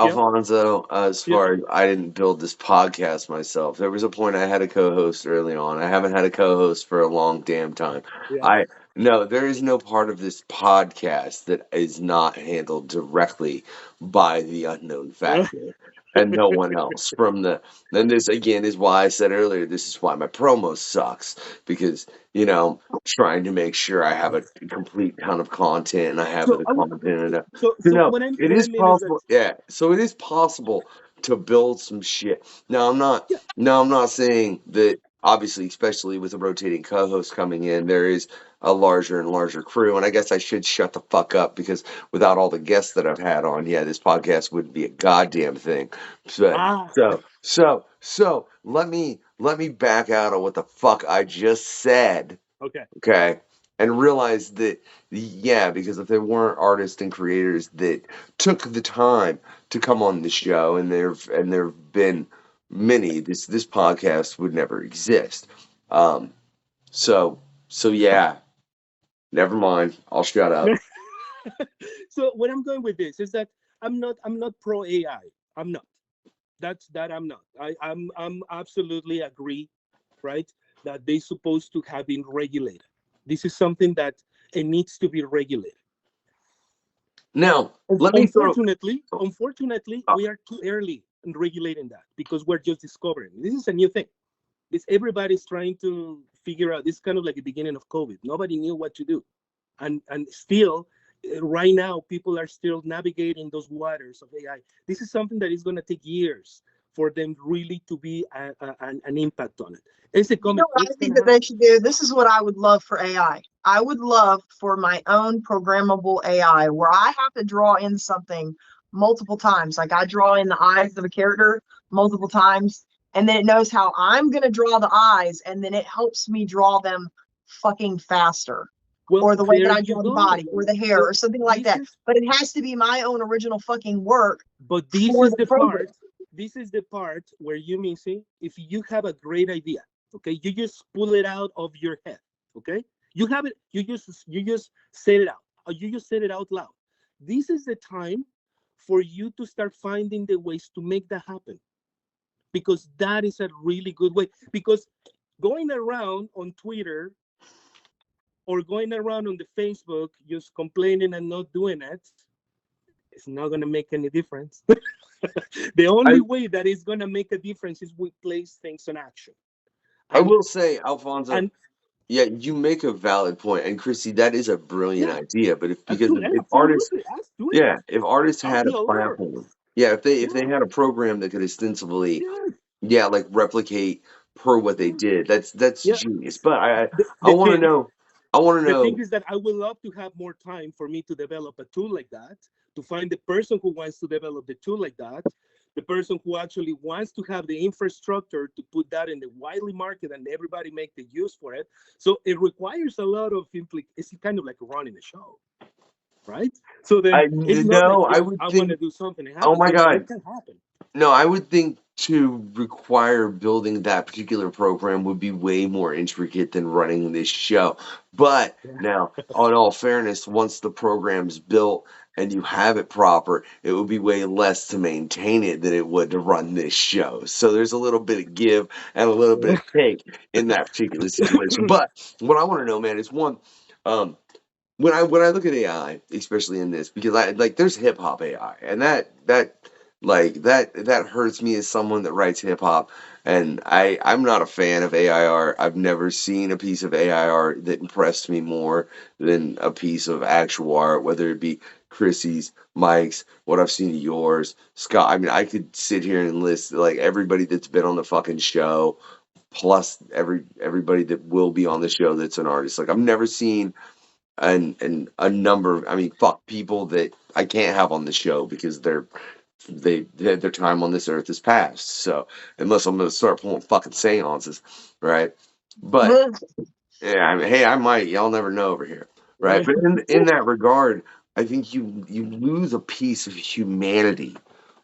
Yeah, Alfonso, as yeah, far as I didn't build this podcast myself, there was a point I had a co-host early on. I haven't had a co-host for a long damn time. yeah. I No, there is no part of this podcast that is not handled directly by the unknown factor and no one else. Then this again is why I said earlier, this is why my promo sucks because trying to make sure I have a complete ton of content and I have So the I w- content. so It what I is mean is that possible. Yeah, so it is possible to build some shit. Now I'm not. yeah. Now I'm not saying that. Obviously, especially with a rotating co-host coming in, there is a larger and larger crew. And I guess I should shut the fuck up because without all the guests that I've had on, yeah, this podcast wouldn't be a goddamn thing. So Ah, let me back out of what the fuck I just said, okay. okay, and realize that yeah, because if there weren't artists and creators that took the time to come on the show, and there've been many, this podcast would never exist. Um, so so yeah, never mind. I'll shut up. So what I'm going with this is that I'm not pro AI. I'm not. That I'm not. I'm absolutely agree, right? That they supposed to have been regulated. This is something that it needs to be regulated. Now let me throw. Unfortunately, Oh, we are too early in regulating that because we're just discovering. This is a new thing. This everybody's trying to figure out. This is kind of like the beginning of COVID. Nobody knew what to do, and still, right now, people are still navigating those waters of AI. This is something that is going to take years for them really to be an impact on it. It's a You know coming. what I It's going think to that they happen. should do? This is what I would love for AI. I would love for my own programmable AI where I have to draw in something multiple times. Like I draw in the eyes of a character multiple times, and then it knows how I'm going to draw the eyes, and then it helps me draw them fucking faster. Well, Or the way that there I you draw the go. body or the hair So or something like this that. is But it has to be my own original fucking work But this for is the the program. part. This is the part where you missing. If you have a great idea, okay, you just pull it out of your head. Okay, you have it. You just say it out. Or you just say it out loud. This is the time for you to start finding the ways to make that happen because that is a really good way. Because going around on Twitter or going around on the Facebook just complaining and not doing it, it's not gonna make any difference. The I only way that is going to make a difference is we place things in action. I And will say, Alfonso, and yeah, you make a valid point, and Chrissy, that is a brilliant yeah, idea. But if artists, absolutely, let's do it. yeah, if artists I'll had be a all over. platform, yeah, if they Yeah, had a program that could ostensibly, yeah, yeah, like replicate per what they yeah, did, that's yeah. genius. But The, I the want to thing know, I want to the thing know. is that I would love to have more time for me to develop a tool like that, to find the person who wants to develop the tool like that, the person who actually wants to have the infrastructure to put that in the widely market and everybody make the use for it. So it requires a lot of it's kind of like running a show, right? So then I it's not like no, I just would I want think. to do something and Oh happen. my It God, can happen. no, I would think to require building that particular program would be way more intricate than running this show. But Yeah. now, on all fairness, once the program's built and you have it proper, it would be way less to maintain it than it would to run this show. So there's a little bit of give and a little bit of take in that particular situation. But what I want to know, man, is one, um, when I look at AI, especially in this, because I like there's hip hop AI, and that hurts me as someone that writes hip hop, and I'm not a fan of AI art. I've never seen a piece of AI art that impressed me more than a piece of actual art, whether it be Chrissy's, Mike's, what I've seen of yours, Scott. I mean, I could sit here and list like everybody that's been on the fucking show, plus everybody that will be on the show that's an artist. Like I've never seen and a number of, I mean, fuck, people that I can't have on the show because their time on this earth is past. So unless I'm gonna start pulling fucking seances, right? But yeah, I mean, hey, I might. Y'all never know over here, right? But in that regard, I think you lose a piece of humanity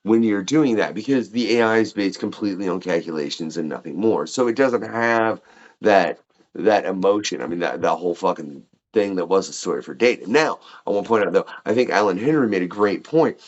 when you're doing that because the AI is based completely on calculations and nothing more. So it doesn't have that that emotion. I mean, that whole fucking thing that was a story for data. Now, I want to point out though, I think Alan Henry made a great point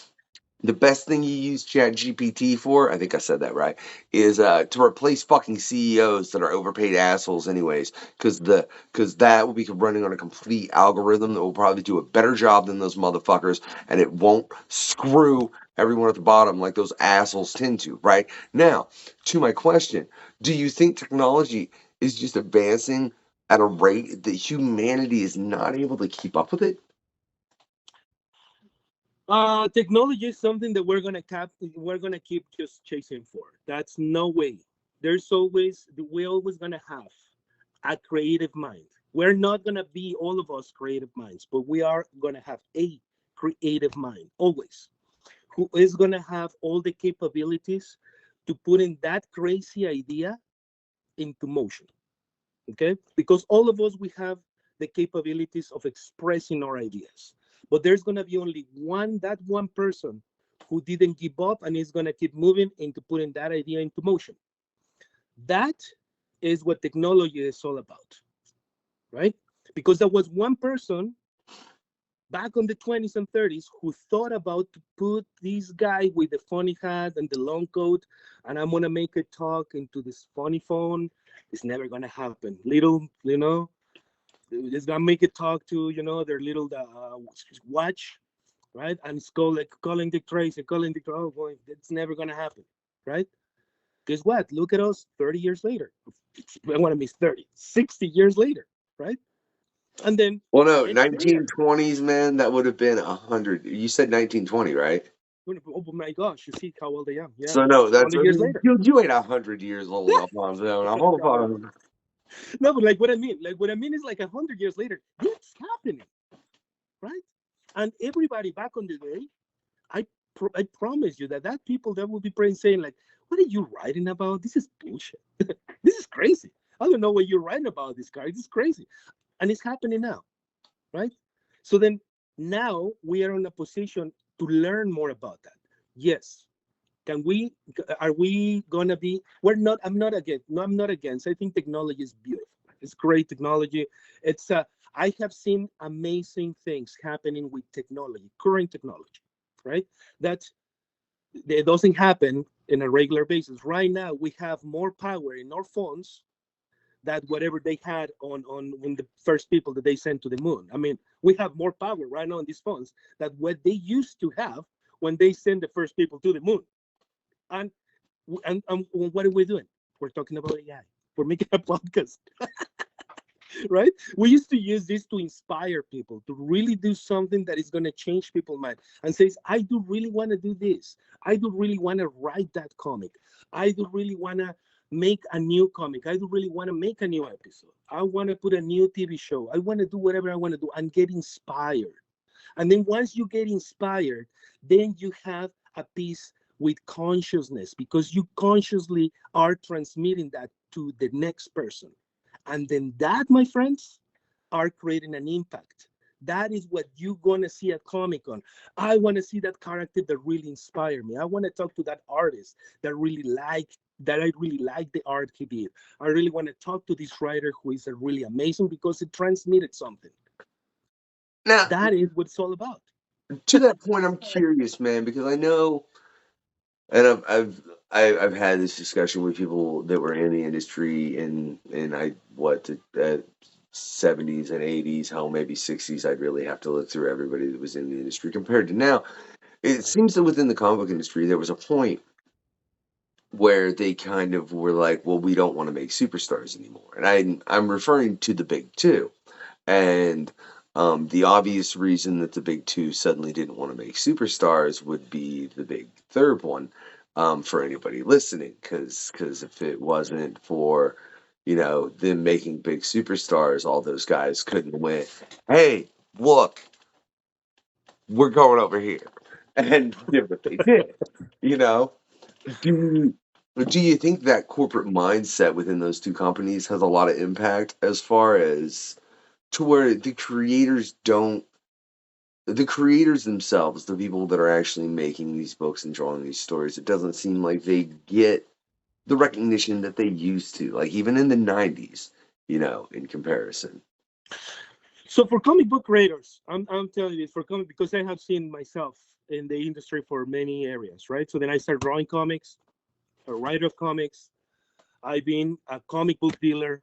the best thing you use ChatGPT for, I think I said that right, is to replace fucking CEOs that are overpaid assholes anyways, because that will be running on a complete algorithm that will probably do a better job than those motherfuckers, and it won't screw everyone at the bottom like those assholes tend to, right? Now, to my question, do you think technology is just advancing at a rate that humanity is not able to keep up with it? Technology is something that we're gonna keep just chasing for. That's no way. We're always gonna have a creative mind. We're not gonna be all of us creative minds, but we are gonna have a creative mind always, who is gonna have all the capabilities to put in that crazy idea into motion. Okay, because all of us, we have the capabilities of expressing our ideas, but there's going to be only one person who didn't give up and is going to keep moving into putting that idea into motion. That is what technology is all about, right? Because there was one person back on the 20s and 30s who thought about to put this guy with the funny hat and the long coat, and I'm gonna make it talk into this funny phone. It's never gonna happen. Little, it's gonna make it talk to, their little watch, right? And it's called like calling Dick Tracy, calling Dick. Oh boy, it's never gonna happen, right? Guess what? Look at us 30 years later. I want to miss 30, 60 years later, right? And then Well, no, it's there. 1920s, man. That would have been 100. You said 1920, right? Oh my gosh, you see how old I am. Yeah, So no, that's 100 years later. you ain't 100 years old, Alfonso. Now hold on. No, but like what I mean is like 100 years later, it's happening, right? And everybody back on the day, I promise you that people that will be praying saying like, "What are you writing about? This is bullshit. This is crazy. I don't know what you're writing about. This guy. This is crazy," and it's happening now, right? So then now we are in a position to learn more about that. Yes. Can we? Are we gonna be? We're not. I'm not against. No, I'm not against. I think technology is beautiful. It's great technology. It's. I have seen amazing things happening with technology, current technology, right? That it doesn't happen in a regular basis. Right now, we have more power in our phones that whatever they had on when the first people that they sent to the moon. I mean, we have more power right now in these phones that what they used to have when they sent the first people to the moon. And and what are we doing? We're talking about AI. We're making a podcast, right? We used to use this to inspire people to really do something that is going to change people's mind and says, I do really want to do this. I do really want to write that comic. I do really want to make a new comic. I do really want to make a new episode. I want to put a new TV show. I want to do whatever I want to do and get inspired. And then once you get inspired, then you have a piece with consciousness because you consciously are transmitting that to the next person. And then that, my friends, are creating an impact. That is what you're gonna see at Comic Con. I want to see that character that really inspired me. I want to talk to that artist that I really like the art he did. I really want to talk to this writer who is a really amazing because it transmitted something. Now, That is what it's all about. to that point, I'm curious, man, because I know, and I've had this discussion with people that were in the industry in I what the 70s and 80s, hell, maybe 60s. I'd really have to look through everybody that was in the industry compared to now. It seems that within the comic book industry, there was a point where they kind of were like, well, we don't want to make superstars anymore. And I'm referring to the big two. And the obvious reason that the big two suddenly didn't want to make superstars would be the big third one, for anybody listening. Because if it wasn't for, them making big superstars, all those guys couldn't win. Hey, look, we're going over here. And did what they did, you know? Do do you think that corporate mindset within those two companies has a lot of impact as far as to where the creators themselves, the people that are actually making these books and drawing these stories, it doesn't seem like they get the recognition that they used to, like even in the 90s, in comparison. So for comic book creators, I'm telling you, for comic because I have seen myself in the industry for many areas, right? So then I started drawing comics, a writer of comics. I've been a comic book dealer.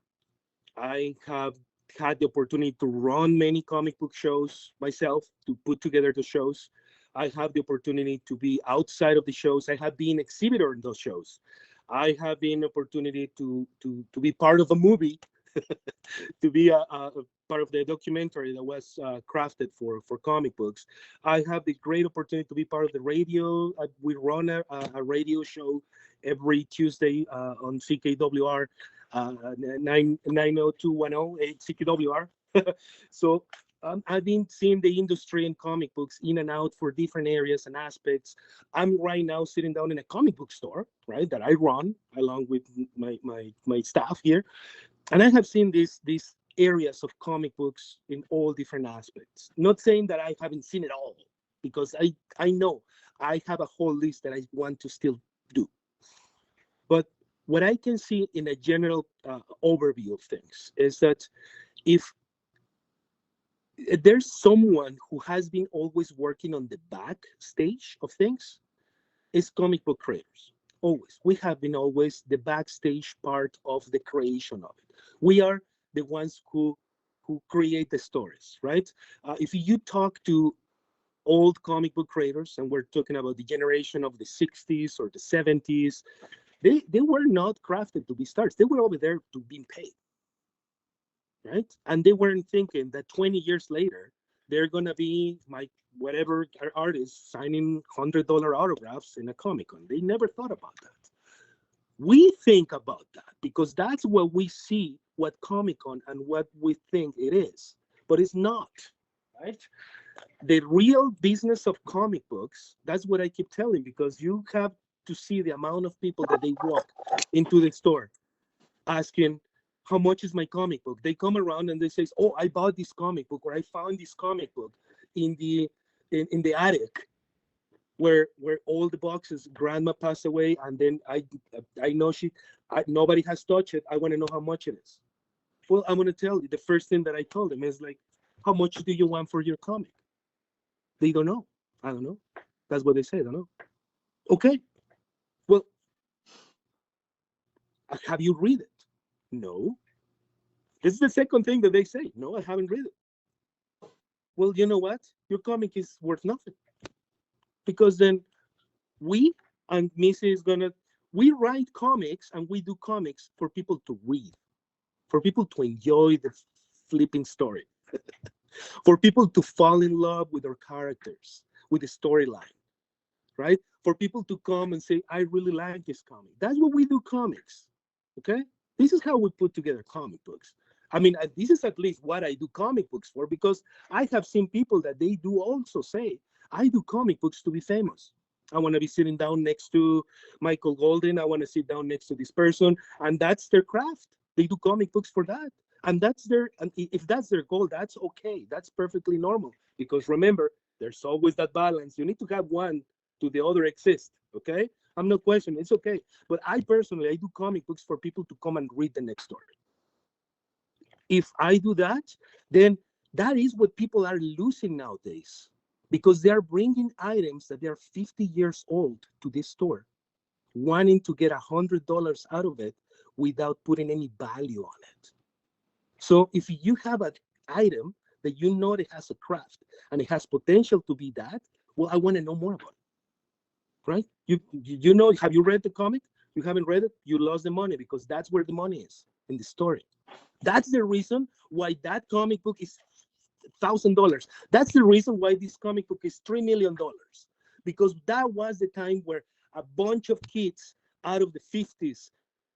I have had the opportunity to run many comic book shows myself, to put together the shows. I have the opportunity to be outside of the shows. I have been exhibitor in those shows. I have been opportunity to be part of a movie, to be a part of the documentary that was crafted for comic books. I have the great opportunity to be part of the radio. We run a radio show every Tuesday on CKWR 90210 CKWR. So I've been seeing the industry in comic books in and out for different areas and aspects. I'm right now sitting down in a comic book store, right, that I run along with my staff here, and I have seen these areas of comic books in all different aspects. Not saying that I haven't seen it all, because I know I have a whole list that I want to still do. But what I can see in a general overview of things is that if there's someone who has been always working on the back stage of things, it's comic book creators. Always. We have been always the backstage part of the creation of it. We are the ones who create the stories, right? If you talk to old comic book creators, and we're talking about the generation of the 60s or the 70s, they were not crafted to be stars. They were over there to be paid, right? And they weren't thinking that 20 years later, they're going to be my whatever artist signing $100 autographs in a Comic Con. They never thought about that. We think about that because that's what we see what Comic Con and what we think it is, but it's not, right? The real business of comic books, that's what I keep telling, because you have to see the amount of people that they walk into the store asking, how much is my comic book? They come around and they say, oh, I bought this comic book, or I found this comic book in the attic where all the boxes, grandma passed away, and then I know nobody has touched it. I want to know how much it is. Well, I'm going to tell you, the first thing that I told them is like, how much do you want for your comic? They don't know. I don't know. That's what they say. I don't know. Okay. Well, have you read it? No. This is the second thing that they say. No, I haven't read it. Well, you know what? Your comic is worth nothing. Because then we and Missy is gonna, we write comics and we do comics for people to read, for people to enjoy the flipping story, for people to fall in love with our characters, with the storyline, right? For people to come and say, I really like this comic. That's what we do comics, okay? This is how we put together comic books. I mean, this is at least what I do comic books for, because I have seen people that they do also say, I do comic books to be famous. I want to be sitting down next to Michael Golden. I want to sit down next to this person. And that's their craft. They do comic books for that. And if that's their goal, that's okay. That's perfectly normal. Because remember, there's always that balance. You need to have one to the other exist, okay? I'm not questioning, it's okay. But I personally do comic books for people to come and read the next story. If I do that, then that is what people are losing nowadays, because they are bringing items that they are 50 years old to this store, wanting to get $100 out of it without putting any value on it. So if you have an item that you know it has a craft and it has potential to be that, well, I want to know more about it, right? You know, have you read the comic? You haven't read it, you lost the money, because that's where the money is, in the story. That's the reason why that comic book is $1,000. That's the reason why this comic book is $3 million, because that was the time where a bunch of kids out of the 50s,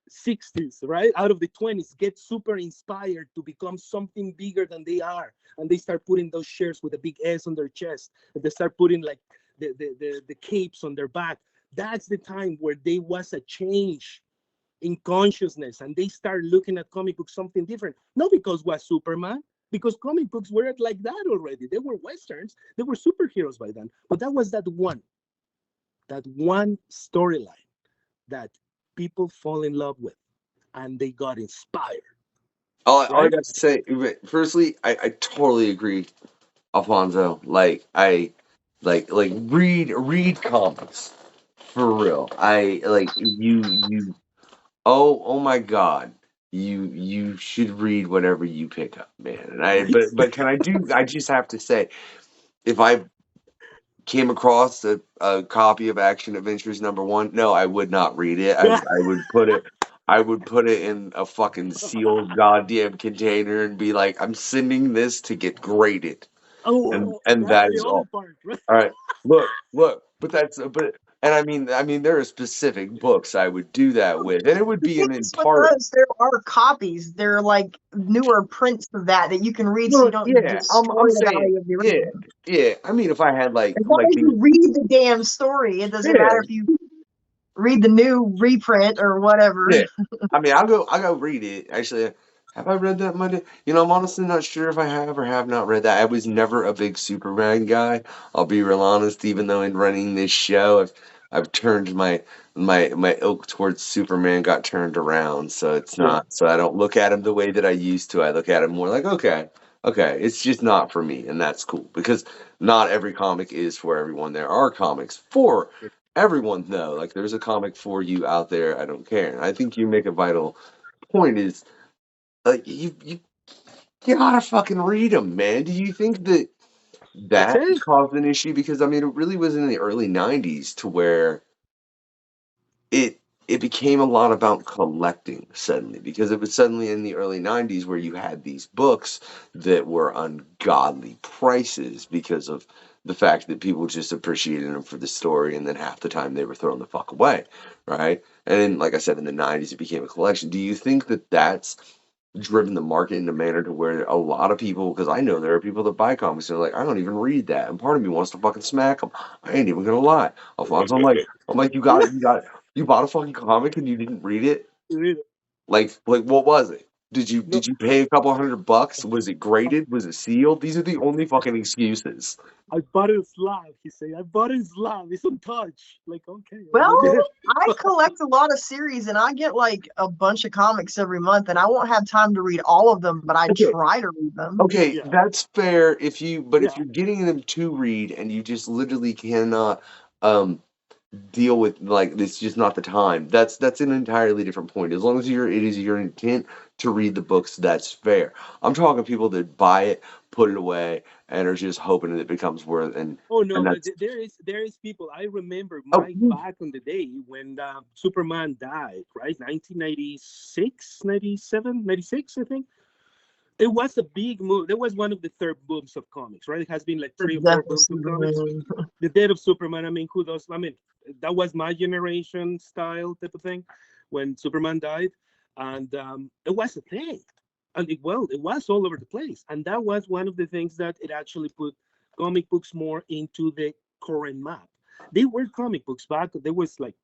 60s, right, out of the 20s, get super inspired to become something bigger than they are, and they start putting those shirts with a big S on their chest, and they start putting like the capes on their back. That's the time where there was a change in consciousness, and they start looking at comic books something different. Not because it was Superman, because comic books were like that already. They were westerns, they were superheroes by then. But that was that one storyline that people fall in love with, and they got inspired. All I got to say, firstly, I totally agree, Alfonso. Like, Like read comics for real. I like you. Oh my God. You should read whatever you pick up, man. And but can I just have to say, if I came across a copy of Action Adventures #1, no, I would not read it. I would put it in a fucking sealed goddamn container and be like, I'm sending this to get graded. Oh, And that's that the is other all. part, right? All right. Look, but and I mean there are specific books I would do that with. And it would The be thing an in is with part. us, there are copies. They're like newer prints of that you can read, so you Look, don't yeah, I'm destroy the saying, value of the yeah, original. yeah. I mean, if I had As long like as the you read the damn story, it doesn't yeah, matter if you read the new reprint or whatever. yeah. I mean, I'll go read it. Actually, have I read that Monday? I'm honestly not sure if I have or have not read that. I was never a big Superman guy. I'll be real honest. Even though in running this show, I've turned my ilk towards Superman got turned around. So it's Yeah, not. So I don't look at him the way that I used to. I look at him more like, okay, it's just not for me, and that's cool because not every comic is for everyone. There are comics for everyone though. Like there's a comic for you out there. I don't care. And I think you make a vital point is like you gotta fucking read them, man. Do you think that that's that it. caused an issue? Because I mean, it really was in the early '90s to where it it became a lot about collecting suddenly because it was suddenly in the early '90s where you had these books that were ungodly prices because of the fact that people just appreciated them for the story and then half the time they were thrown the fuck away, right? And then, like I said, in the '90s it became a collection. Do you think that that's driven the market in a manner to where a lot of people, because I know there are people that buy comics and they're like, I don't even read that, and part of me wants to fucking smack them. I ain't even gonna lie, Alfonso. I'm like, you bought a fucking comic and you didn't read it? Read it. Like what was it? No, Did you pay a couple $100? Was it graded? Was it sealed? These are the only fucking excuses. I bought it slab. He said, I bought it slab. It's untouched. Like, okay. Well, I collect a lot of series and I get like a bunch of comics every month, and I won't have time to read all of them, but I Okay, try to read them. okay, Yeah, that's fair but if yeah. you're getting them to read and you just literally cannot um deal with like it's just not the time. That's an entirely different point. As long as it is your intent to read the books, that's fair. I'm talking people that buy it, put it away, and are just hoping that it becomes worth Oh and no, that's there is people. I remember oh Mike back on the day when Superman died, right? 1996, 97, 96, I think. It was a big move. That was one of the third booms of comics, right? It has been like The three or death four of booms of comics. Superman. The death of Superman. I mean, who does? I mean, that was my generation style type of thing when Superman died, and it was a thing, and it was all over the place, and that was one of the things that it actually put comic books more into the current map. They were comic books back. There was like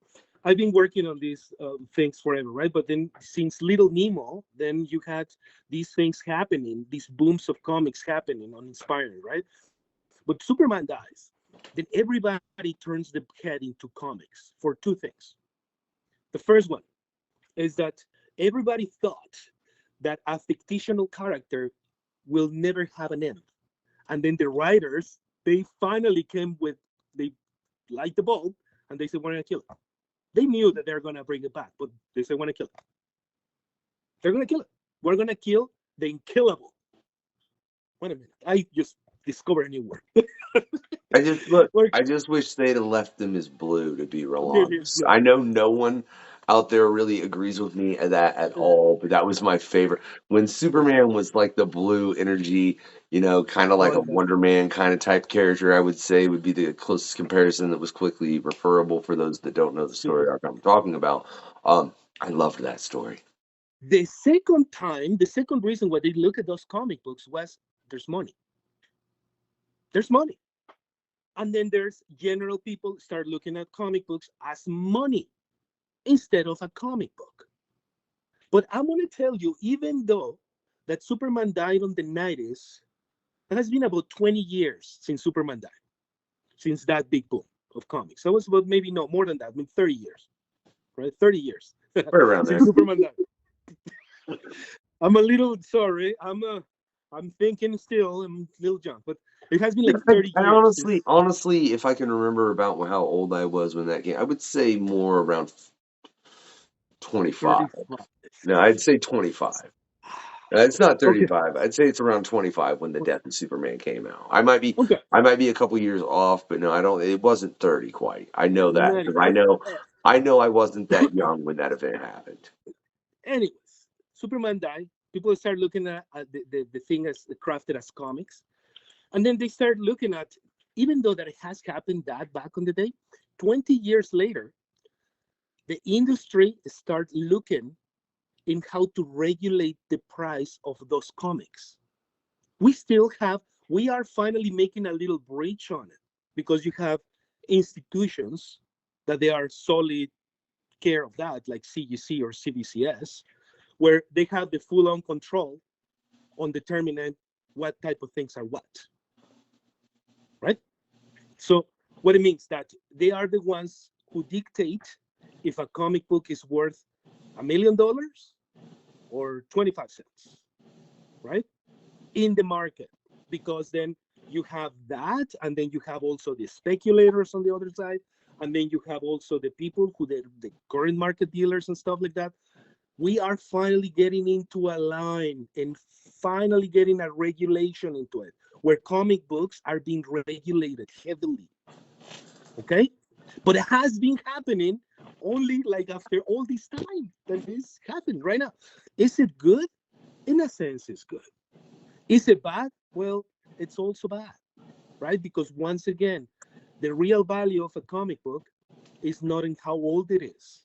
I've been working on these things forever, right? But then since Little Nemo, then you had these things happening, these booms of comics happening on Inspiring, right? But Superman dies. Then everybody turns the head into comics for two things. The first one is that everybody thought that a fictional character will never have an end. And then the writers, they finally came with, they light the bulb and they said, we're going to kill it. They knew that they're going to bring it back, but they said, we're going to kill it. They're going to kill it. We're going to kill the unkillable. Wait a minute. I just discovered a new word. I just wish they'd have left them as blue, to be real It is honest. blue. I know no one out there really agrees with me at that at all, but that was my favorite. When Yeah. Superman was like the blue energy, kind of Oh, like a yeah. Wonder Man kind of type character, I would say would be the closest comparison that was quickly referable for those that don't know the story arc I'm talking about. I loved that story. The second reason why they look at those comic books was there's money. There's money. And then there's general people start looking at comic books as money instead of a comic book. But I'm going to tell you, even though that Superman died on the 90s, it has been about 20 years since Superman died, since that big boom of comics. So it was about maybe no more than that, I mean 30 years, right? 30 years Right around there. since Superman died. I'm a little sorry. I'm thinking still. I'm a little junk, but It has been like 30 I years. honestly, if I can remember about how old I was when that came, I would say more around 25. 35. No, I'd say 25. It's not Okay. 35. I'd say it's around 25 when the Death of Superman came out. Okay. I might be a couple years off, but no, I don't. It wasn't 30 quite. I know that Not because even. I know I wasn't that young when that event happened. Anyways, Superman died. People start looking at the thing as crafted as comics. And then they start looking at, even though that it has happened that back on the day, 20 years later, the industry start looking in how to regulate the price of those comics. We are finally making a little breach on it because you have institutions that they are solid care of that, like CGC or CBCS, where they have the full-on control on determining what type of things are what, right? So what it means that they are the ones who dictate if a comic book is worth $1 million or 25 cents, right? In the market, because then you have that, and then you have also the speculators on the other side, and then you have also the people who the current market dealers and stuff like that. We are finally getting into a line and finally getting a regulation into it, where comic books are being regulated heavily. Okay, but it has been happening only like after all this time that this happened right now. Is it good? In a sense, it's good. Is it bad? Well, it's also bad, right? Because once again, the real value of a comic book is not in how old it is.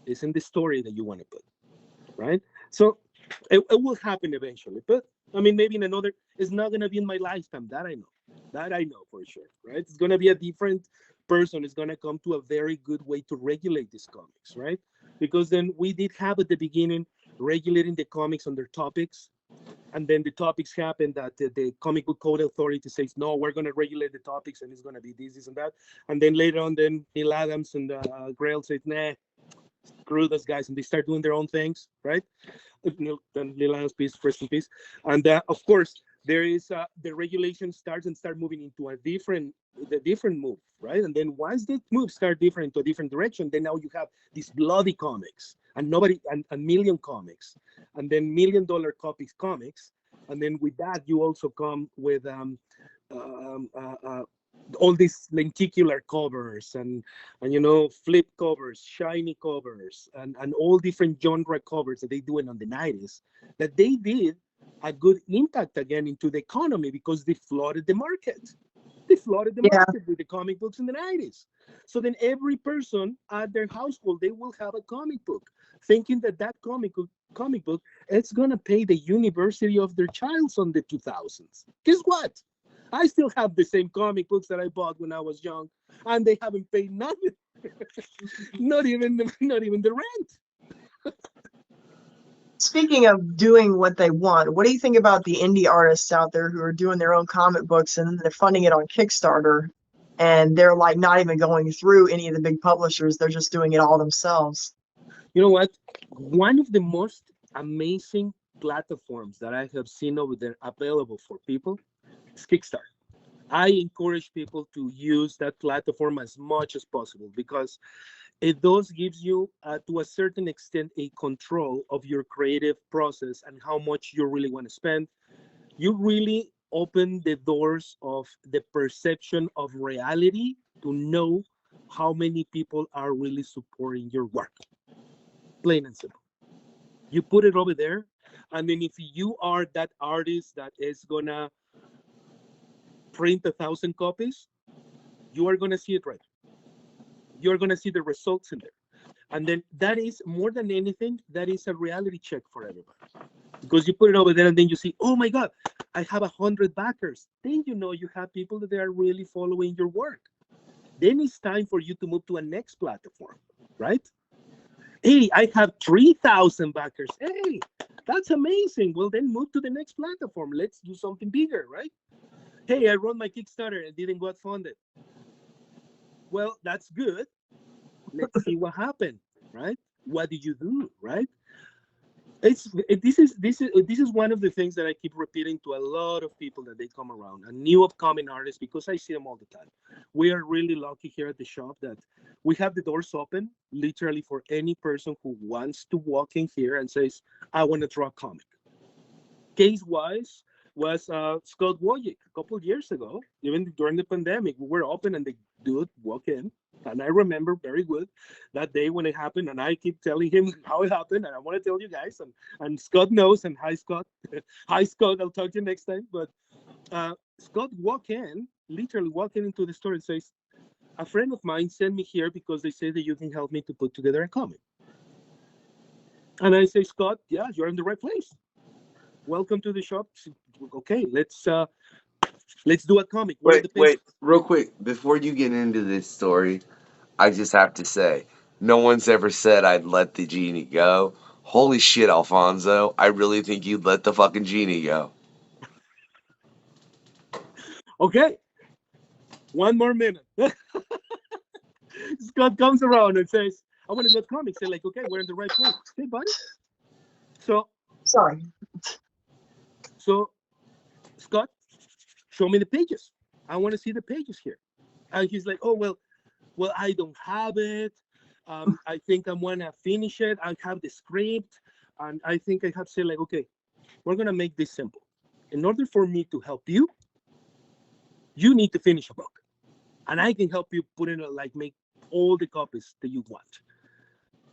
It's in the story that you want to put, right? So it will happen eventually. But I mean, maybe in another, it's not going to be in my lifetime. That I know. That I know for sure, right? It's going to be a different person. Is going to come to a very good way to regulate these comics, right? Because then we did have at the beginning regulating the comics on their topics, and then the topics happen that the comic book code authority says no, we're going to regulate the topics and it's going to be this and that, and then later on then Neil Adams and Grail says nah, screw those guys, and they start doing their own things, right? Then Neil Adams, peace, rest in peace. And of course there is the regulation start moving into the different move, right? And then once that move start different into a different direction, then now you have these bloody comics and nobody and a million comics, and then $1 million comics, and then with that you also come with um, uh, uh, all these lenticular covers and flip covers, shiny covers, and all different genre covers that they doing on the 90s, that they did a good impact again into the economy because they flooded the market. They flooded the Yeah. market with the comic books in the 90s. So then every person at their household, they will have a comic book, thinking that comic book it's going to pay the university of their child's on the 2000s. Guess what? I still have the same comic books that I bought when I was young, and they haven't paid nothing. not even the rent. Speaking of doing what they want, what do you think about the indie artists out there who are doing their own comic books and they're funding it on Kickstarter, and they're like not even going through any of the big publishers, they're just doing it all themselves? You know what? One of the most amazing platforms that I have seen over there available for people is Kickstarter. I encourage people to use that platform as much as possible because it does gives you, to a certain extent, a control of your creative process and how much you really want to spend. You really open the doors of the perception of reality to know how many people are really supporting your work. Plain and simple. You put it over there, and then if you are that artist that is gonna print 1,000 copies, you are gonna see it right. You're gonna see the results in there. And then that is more than anything, that is a reality check for everybody. Because you put it over there and then you see, oh my God, I have 100 backers. Then you know you have people that they are really following your work. Then it's time for you to move to a next platform, right? Hey, I have 3,000 backers. Hey, that's amazing. Well, then move to the next platform. Let's do something bigger, right? Hey, I run my Kickstarter and didn't get funded. Well, that's good. Let's see what happened, right? What did you do, right? This is one of the things that I keep repeating to a lot of people that they come around, and new upcoming artists, because I see them all the time. We are really lucky here at the shop that we have the doors open literally for any person who wants to walk in here and says, I want to draw a comic. Case wise was Scott Wojcik a couple of years ago, even during the pandemic. We were open and the dude walked in. And I remember very good that day when it happened, and I keep telling him how it happened, and I want to tell you guys, and Scott knows, and hi Scott, hi Scott, I'll talk to you next time. But Scott literally walking into the store and says, a friend of mine sent me here because they say that you can help me to put together a comic. And I say, Scott, yeah, you're in the right place. Welcome to the shop. Okay, let's do a comic. Wait, real quick, before you get into this story, I just have to say, no one's ever said I'd let the genie go. Holy shit, Alfonso, I really think you'd let the fucking genie go. Okay, one more minute. Scott comes around and says, I want to do a comic. Say like, okay, we're in the right place. Okay, buddy. So Scott, show me the pages. I want to see the pages here. And he's like, oh, well, I don't have it. I think I want to finish it. I have the script. And I think I have to say like, okay, we're going to make this simple. In order for me to help you, you need to finish a book. And I can help you put in like make all the copies that you want.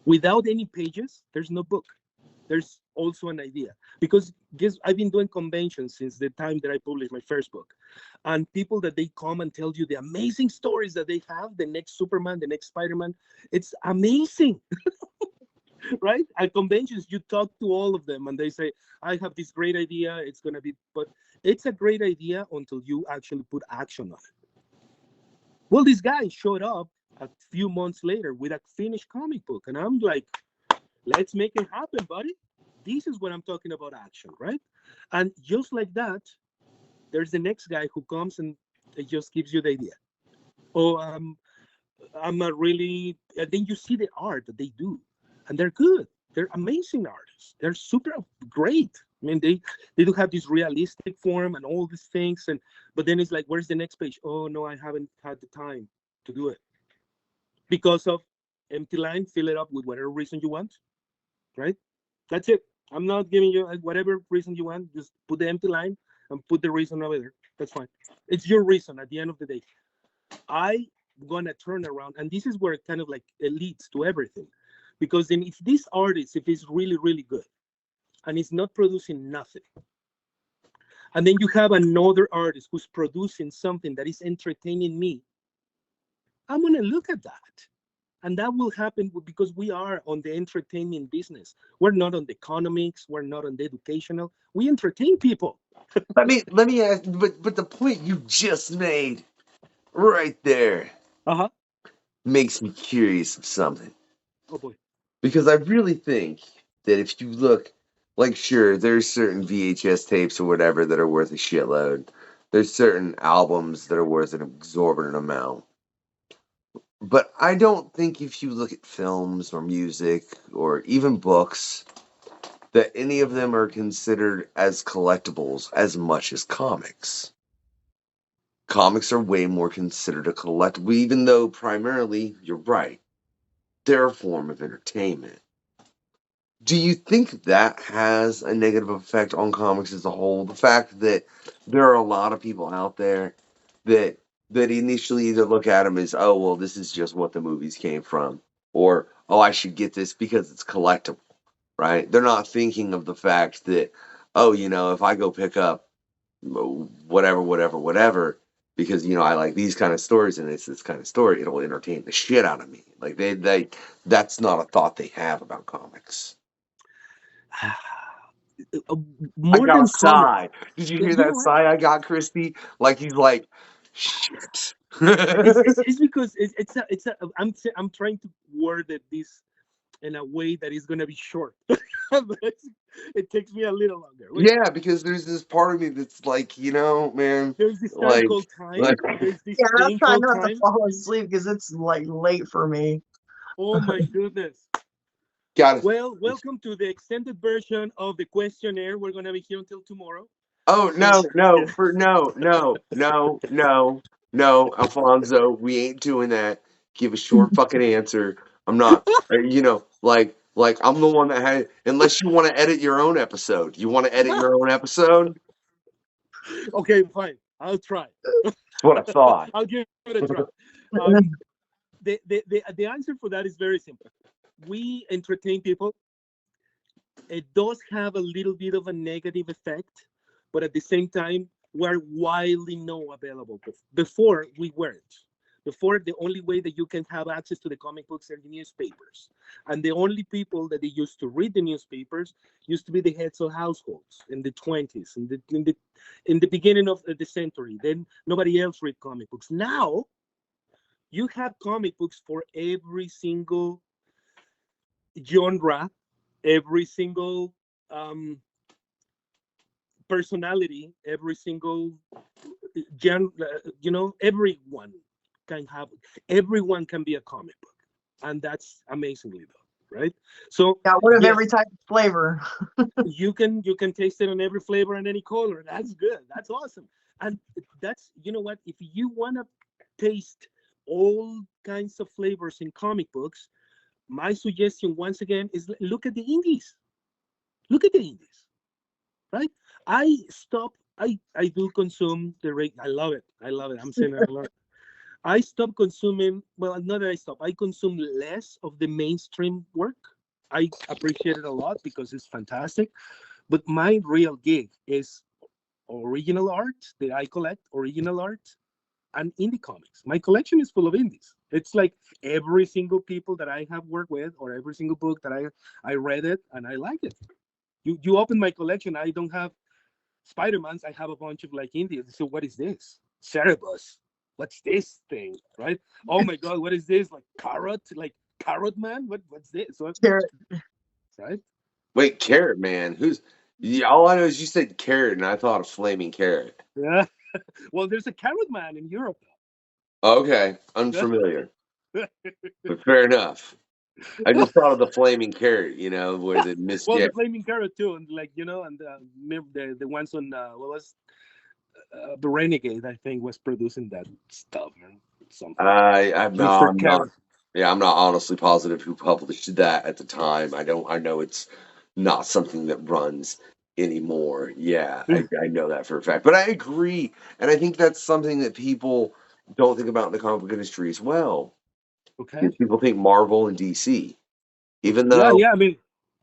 Without any pages, there's no book. There's also an idea, because I've been doing conventions since the time that I published my first book, and people that they come and tell you the amazing stories that they have, the next Superman, the next Spider-Man, it's amazing. Right? At conventions, you talk to all of them and they say, I have this great idea, it's going to be, but it's a great idea until you actually put action on it. Well, this guy showed up a few months later with a finished comic book, and I'm like, let's make it happen, buddy. This is what I'm talking about, action, right? And just like that, there's the next guy who comes and it just gives you the idea. Oh, I'm a really, and then you see the art that they do, and they're good. They're amazing artists. They're super great. I mean, they do have this realistic form and all these things, but then it's like, where's the next page? Oh no, I haven't had the time to do it because of empty line. Fill it up with whatever reason you want, right? That's it. I'm not giving you whatever reason you want. Just put the empty line and put the reason over there. That's fine. It's your reason at the end of the day. I'm gonna turn around, and this is where it kind of like it leads to everything. Because then if this artist, if he's really, really good, and he's not producing nothing, and then you have another artist who's producing something that is entertaining me, I'm gonna look at that. And that will happen because we are on the entertainment business. We're not on the economics. We're not on the educational. We entertain people. Let me ask, but the point you just made right there makes me curious of something. Oh boy. Because I really think that if you look, like, sure, there's certain VHS tapes or whatever that are worth a shitload. There's certain albums that are worth an exorbitant amount. But I don't think if you look at films or music or even books, that any of them are considered as collectibles as much as comics. Comics are way more considered a collectible, even though primarily, you're right, they're a form of entertainment. Do you think that has a negative effect on comics as a whole? The fact that there are a lot of people out there that initially either look at them as, oh, well, this is just what the movies came from, or, oh, I should get this because it's collectible, right? They're not thinking of the fact that, oh, if I go pick up whatever, because, I like these kind of stories and it's this kind of story, it'll entertain the shit out of me. Like, that's not a thought they have about comics. More I got than a sigh. comics. Did you hear that sigh I got, Christy? Like he's like, shit. It's because I'm trying to word this in a way that is gonna be short. But it takes me a little longer. Yeah, because there's this part of me that's like, man. There's this time called time. There's this I'm trying not time. to fall asleep because it's like late for me. Oh my goodness. Got it. Well, welcome to the extended version of the questionnaire. We're gonna be here until tomorrow. Oh So no, no, Alfonso, we ain't doing that. Give a short fucking answer. I'm not, like I'm the one that had. Unless you want to edit your own episode. You want to edit your own episode? okay, fine. I'll try. That's what I thought. I'll give it a try. Um, the answer for that is very simple. We entertain people. It does have a little bit of a negative effect, but at the same time, we're widely now available. Before we weren't. Before, the only way that you can have access to the comic books are the newspapers, and the only people that they used to read the newspapers used to be the heads of households in the 20s, in the beginning of the century. Then nobody else read comic books. Now you have comic books for every single genre, every single personality, every single genre. Everyone can be a comic book, and that's amazingly though, right? So Got one of yes, every type of flavor. you can taste it on every flavor and any color. That's good. That's awesome. And that's, you know what, if you want to taste all kinds of flavors in comic books, my suggestion once again is look at the indies. Look at the indies, right? I do consume I love it. I'm saying it a lot. I stopped consuming, well, not that I stopped, I consume less of the mainstream work. I appreciate it a lot because it's fantastic. But my real gig is original art that I collect, original art, and indie comics. My collection is full of indies. It's like every single people that I have worked with, or every single book that I read it and I like it. You open my collection, I don't have Spider-Mans, I have a bunch of like indies. So what is this? Cerebus. What's this thing? Right? Oh my god, what is this? Like Carrot Man? What's this? Right? Wait, Carrot Man? Who's? Yeah, all I know is you said carrot, and I thought of flaming carrot. Yeah. Well, there's a Carrot Man in Europe. Okay, unfamiliar, but fair enough. I just thought of the flaming carrot, where the Miss Well, the Jet. flaming carrot too, and and the ones on what was the Renegade, I think, was producing that stuff or something. I'm Mr. not. Carrot. Yeah, I'm not honestly positive who published that at the time. I don't. I know it's not something that runs anymore. Yeah, I know that for a fact. But I agree, and I think that's something that people don't think about in the comic book industry as well. Okay. Because people think Marvel and DC, even Yeah, though, yeah. I mean,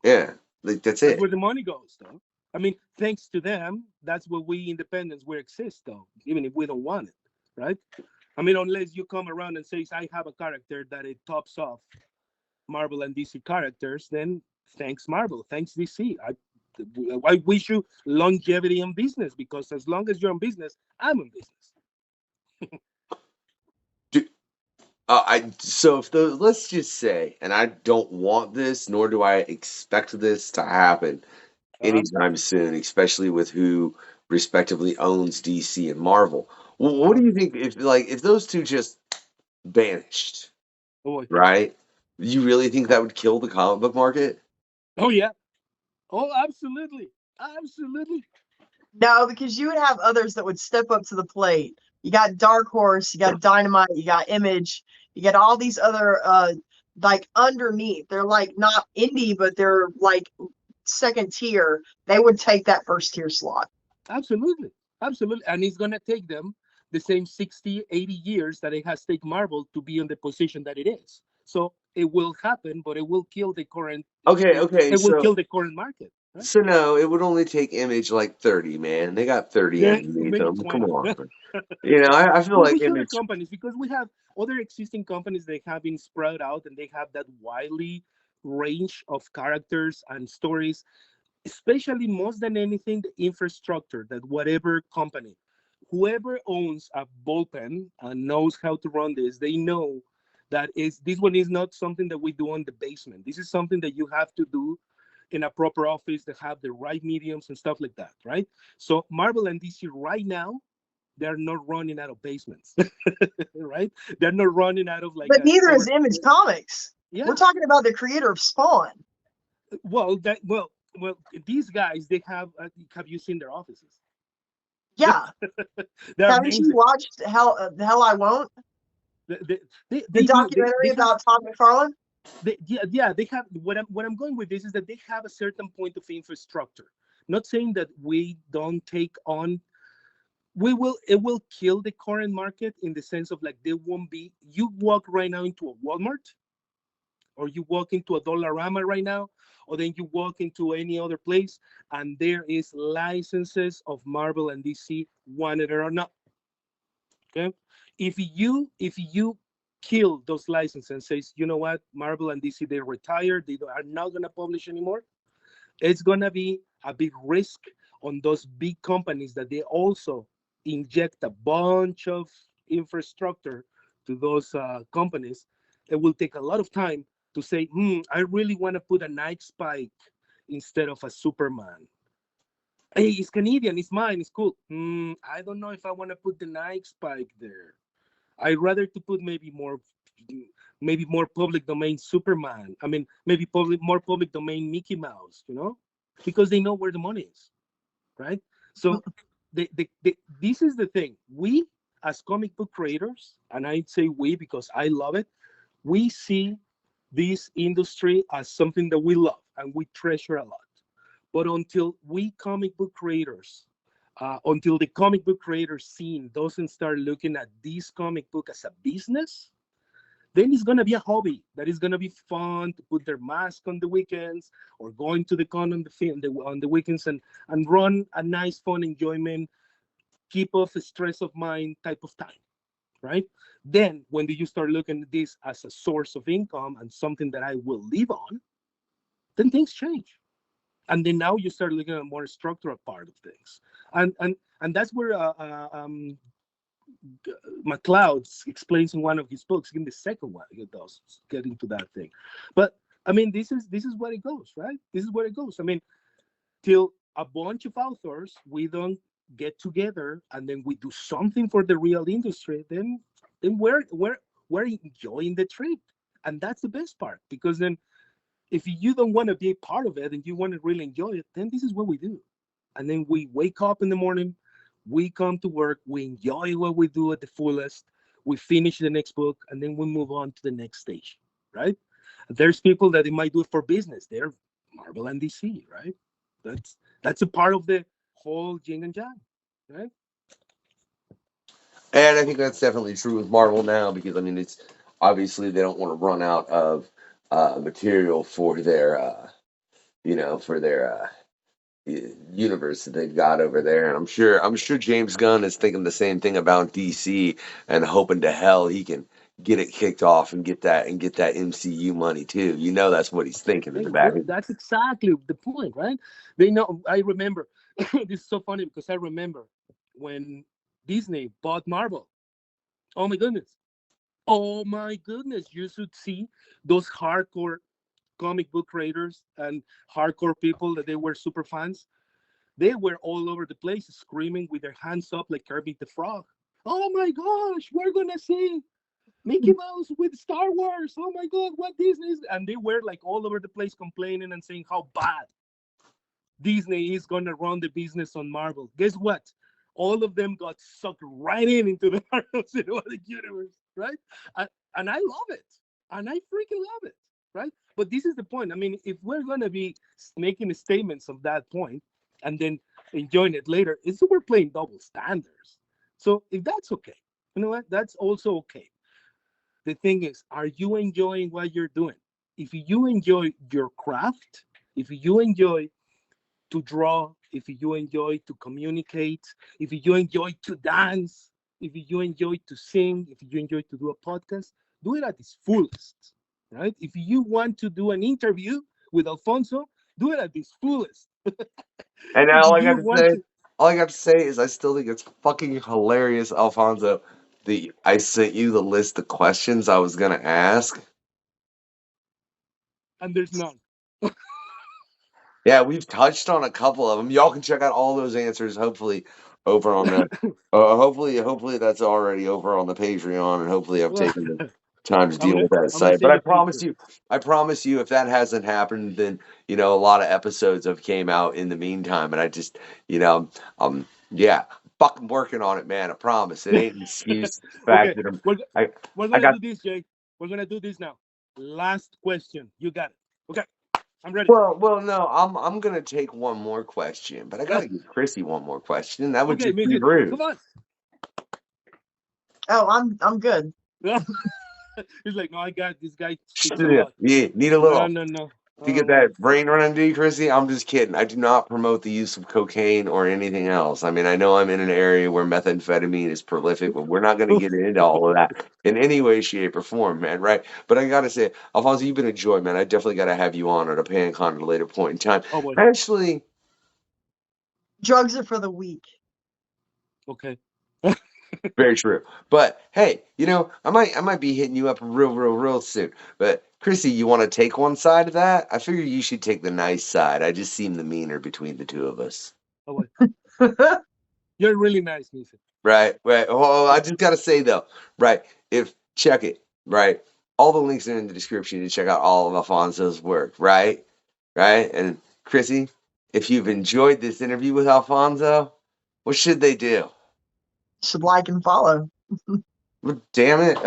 yeah, like that's that's it. where the money goes, though. I mean, thanks to them, that's where we independents we exist, though, even if we don't want it, right? I mean, unless you come around and says I have a character that it tops off Marvel and DC characters, then thanks Marvel, thanks DC. I wish you longevity in business because as long as you're in business, I'm in business. So if those, let's just say, and I don't want this, nor do I expect this to happen anytime soon, especially with who respectively owns DC and Marvel. What do you think if those two just vanished, Oh, right? You really think that would kill the comic book market? oh yeah. Oh, absolutely. Absolutely. No, because you would have others that would step up to the plate. You got Dark Horse, you got Dynamite, you got Image, you got all these other like underneath. They're like not indie, but they're like second tier. They would take that first tier slot. Absolutely. Absolutely. And it's going to take them the same 60, 80 years that it has taken Marvel to be in the position that it is. So it will happen, but it will kill the current. Okay, It will kill the current market. Right? So no, it would only take Image like 30, man. They got 30 Yeah, underneath maybe them. Come 20. on. I feel Well, like which other Image. companies? Because we have other existing companies that have been spread out and they have that widely range of characters and stories, especially most than anything, the infrastructure that whatever company, whoever owns a bullpen and knows how to run this, they know that this one is not something that we do on the basement. This is something that you have to do in a proper office that have the right mediums and stuff like that, right? So Marvel and DC right now, they're not running out of basements, right? They're not running out of like. But neither is Image Comics. Yeah. We're talking about the creator of Spawn. well, these guys, they have you seen their offices? Yeah. They're Haven't you amazing. watched Hell I Won't? They, they, they, The they do. documentary about Todd McFarlane? Yeah, they have. What I'm going with this is that they have a certain point of infrastructure. Not saying that we don't take on. We will. It will kill the current market in the sense of like there won't be. You walk right now into a Walmart, or you walk into a Dollarama right now, or then you walk into any other place, and there is licenses of Marvel and DC, wanted it or not. Okay, if you kill those licenses and says, you know what, Marvel and DC, they're retired, they are not gonna publish anymore, it's gonna be a big risk on those big companies that they also inject a bunch of infrastructure to those companies. It will take a lot of time to say, I really want to put a Nike spike instead of a Superman. Hey, it's Canadian, it's mine, it's cool. I don't know if I want to put the Nike spike there. I'd rather to put maybe more public domain Superman. I mean, maybe more public domain Mickey Mouse, because they know where the money is, right? So this is the thing. We as comic book creators, and I'd say we because I love it, we see this industry as something that we love and we treasure a lot. But until the comic book creator scene doesn't start looking at this comic book as a business, then it's gonna be a hobby that is gonna be fun to put their mask on the weekends or going to the con on the weekends and run a nice fun enjoyment, keep off the stress of mind type of time, right? Then when do you start looking at this as a source of income and something that I will live on, then things change. And then now you start looking at a more structural part of things. And that's where McLeod explains in one of his books. In the second one, he does get into that thing. But I mean, this is where it goes, right? This is where it goes. I mean, till a bunch of authors we don't get together and then we do something for the real industry, then we're enjoying the trip, and that's the best part. Because then, if you don't want to be a part of it and you want to really enjoy it, then this is what we do. And then we wake up in the morning, we come to work, we enjoy what we do at the fullest, we finish the next book, and then we move on to the next stage, right? There's people that they might do it for business. They're Marvel and DC, right? That's a part of the whole yin and yang, right? And I think that's definitely true with Marvel now because I mean it's obviously they don't want to run out of material for their for their universe that they've got over there. And I'm sure James Gunn is thinking the same thing about DC and hoping to hell he can get it kicked off and get that MCU money too. You know that's what he's thinking in the back. That's exactly the point, right? They know. I remember. This is so funny because I remember when Disney bought Marvel. Oh my goodness! Oh my goodness! You should see those hardcore comic book creators and hardcore people that they were super fans. They were all over the place screaming with their hands up like Kermit the Frog. Oh my gosh, we're gonna see Mickey Mouse with Star Wars. Oh my God, what Disney is? And they were like all over the place complaining and saying how bad Disney is gonna run the business on Marvel. Guess what? All of them got sucked right into the Marvel Cinematic Universe, right? And I love it, and I freaking love it, right? But this is the point. I mean, if we're gonna be making statements of that point and then enjoying it later, it's we're playing double standards. So if that's okay, you know what? That's also okay. The thing is, are you enjoying what you're doing? If you enjoy your craft, if you enjoy to draw, if you enjoy to communicate, if you enjoy to dance, if you enjoy to sing, if you enjoy to do a podcast, do it at its fullest, right? If you want to do an interview with Alfonso, do it at its fullest. And If all I you got to want say, to, is I still think it's fucking hilarious, Alfonso. I sent you the list of questions I was gonna ask. and there's none. Yeah, we've touched on a couple of them. Y'all can check out all those answers. Hopefully, over on the. Hopefully that's already over on the Patreon, and hopefully I've Well, taken them. time to deal with that I'm gonna site. But send a picture. I promise you, if that hasn't happened, then a lot of episodes have came out in the meantime, and I just, yeah, fucking working on it, man. I promise. It ain't an excuse. The fact Okay, that we're I, we're I gonna got. do this, Jake. We're gonna do this now. Last question. You got it. Okay, I'm ready. Well, no, I'm gonna take one more question, but I gotta give Chrissy one more question. That would Okay, just be Mason, rude. come on. Oh, I'm good. He's like, no, I got this guy speaks a Yeah, lot. need a No, little. no, no. To get Oh my that brain running, dude, Chrissy, I'm just kidding. I do not promote the use of cocaine or anything else. I mean, I know I'm in an area where methamphetamine is prolific, but we're not going to get into all of that in any way, shape, or form, man, right? But I got to say, Alfonso, you've been a joy, man. I definitely got to have you on at a PanCon at a later point in time. oh boy. Actually, Drugs are for the weak. Okay. very true. But hey, I might be hitting you up real soon. But Chrissy, you want to take one side of that? I figure you should take the nice side. I just seem the meaner between the two of us. Oh boy. You're really nice, Mason. Right. Oh, I just gotta say though, right? Check it, right? All the links are in the description to check out all of Alfonso's work, right? Right? And Chrissy, if you've enjoyed this interview with Alfonso, what should they do? Should like and follow. Well, damn it.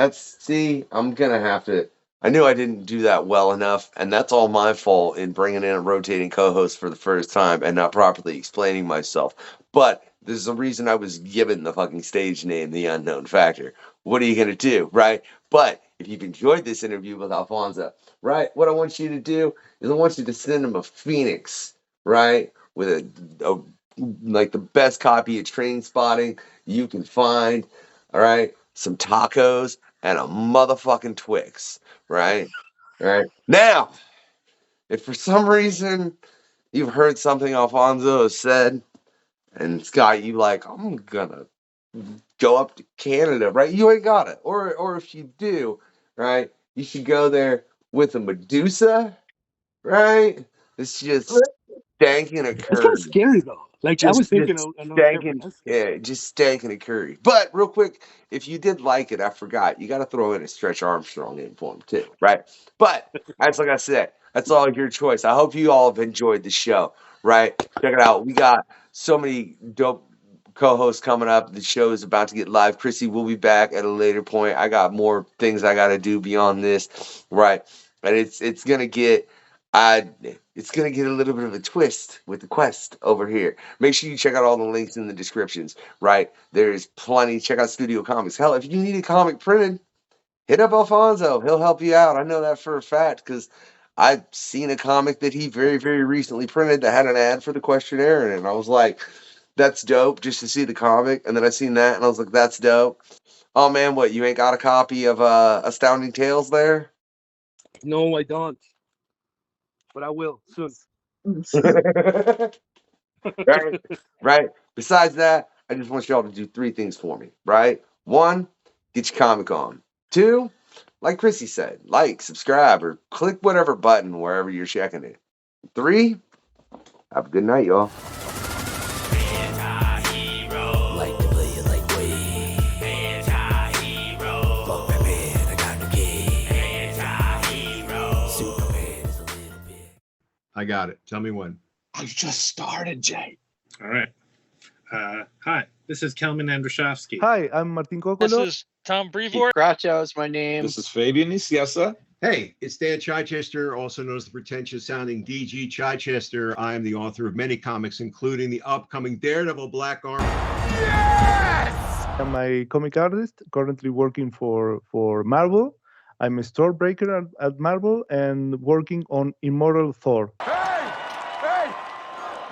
I'm gonna have to. I knew I didn't do that well enough, and that's all my fault in bringing in a rotating co-host for the first time and not properly explaining myself. But there's a reason I was given the fucking stage name, The Unknown Factor. What are you gonna do, right? But if you've enjoyed this interview with Alfonso, right, what I want you to do is I want you to send him a Phoenix, right, with a like the best copy of Train Spotting you can find, all right, some tacos, and a motherfucking Twix, right? Right. Now, if for some reason you've heard something Alfonso has said and it's got you like, I'm gonna go up to Canada, right? You ain't got it. Or if you do, right, you should go there with a Medusa, right? It's just stanking a It's kind of curry. scary though. Like I Just was thinking just another different. stanking, That's scary. yeah, just stanking a curry. But real quick, if you did like it, I forgot, you got to throw in a Stretch Armstrong in for him too, right? But that's like I said, that's all your choice. I hope you all have enjoyed the show, right? Check it out. We got so many dope co-hosts coming up. The show is about to get live. Chrissy will be back at a later point. I got more things I got to do beyond this, right? And it's gonna get. It's gonna get a little bit of a twist with the quest over here. Make sure you check out all the links in the descriptions, right? There's plenty. Check out Studio Comics. Hell, if you need a comic printed, hit up Alfonso. He'll help you out. I know that for a fact because I've seen a comic that he very, very recently printed that had an ad for the questionnaire in it. And I was like, that's dope just to see the comic. And then I seen that and I was like, that's dope. Oh man, what, you ain't got a copy of Astounding Tales there? No, I don't. But I will soon. Right? Right? Besides that, I just want y'all to do three things for me, right? One, get your comic on. Two, like Chrissy said, like, subscribe, or click whatever button wherever you're checking it. Three, have a good night, y'all. I got it. Tell me when. I just started, Jay. All right. Hi, this is Kelman Andrushofsky. Hi, I'm Martin Cocolo. This is Tom Brevoort. Groucho is my name. This is Fabian Nicieza. Hey, it's Dan Chichester, also known as the pretentious sounding DG Chichester. I am the author of many comics, including the upcoming Daredevil Black Arm. Yes! I'm a comic artist currently working for Marvel. I'm a store breaker at Marvel and working on Immortal Thor. Hey,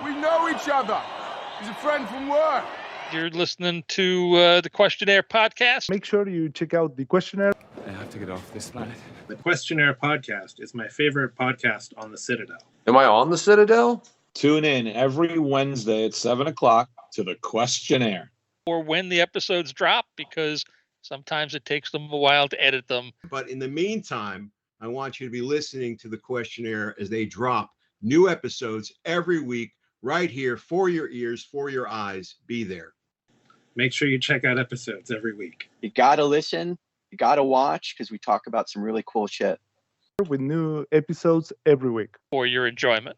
we know each other. He's a friend from work. You're listening to the Questionnaire podcast. Make sure you check out the Questionnaire. I have to get off this planet. The Questionnaire podcast is my favorite podcast on the Citadel. Am I on the Citadel? Tune in every Wednesday at 7 o'clock to the Questionnaire. Or when the episodes drop, because sometimes it takes them a while to edit them. But in the meantime, I want you to be listening to the Questionnaire as they drop new episodes every week right here for your ears, for your eyes. Be there. Make sure you check out episodes every week. You gotta listen You gotta watch because we talk about some really cool shit. With new episodes every week. For your enjoyment.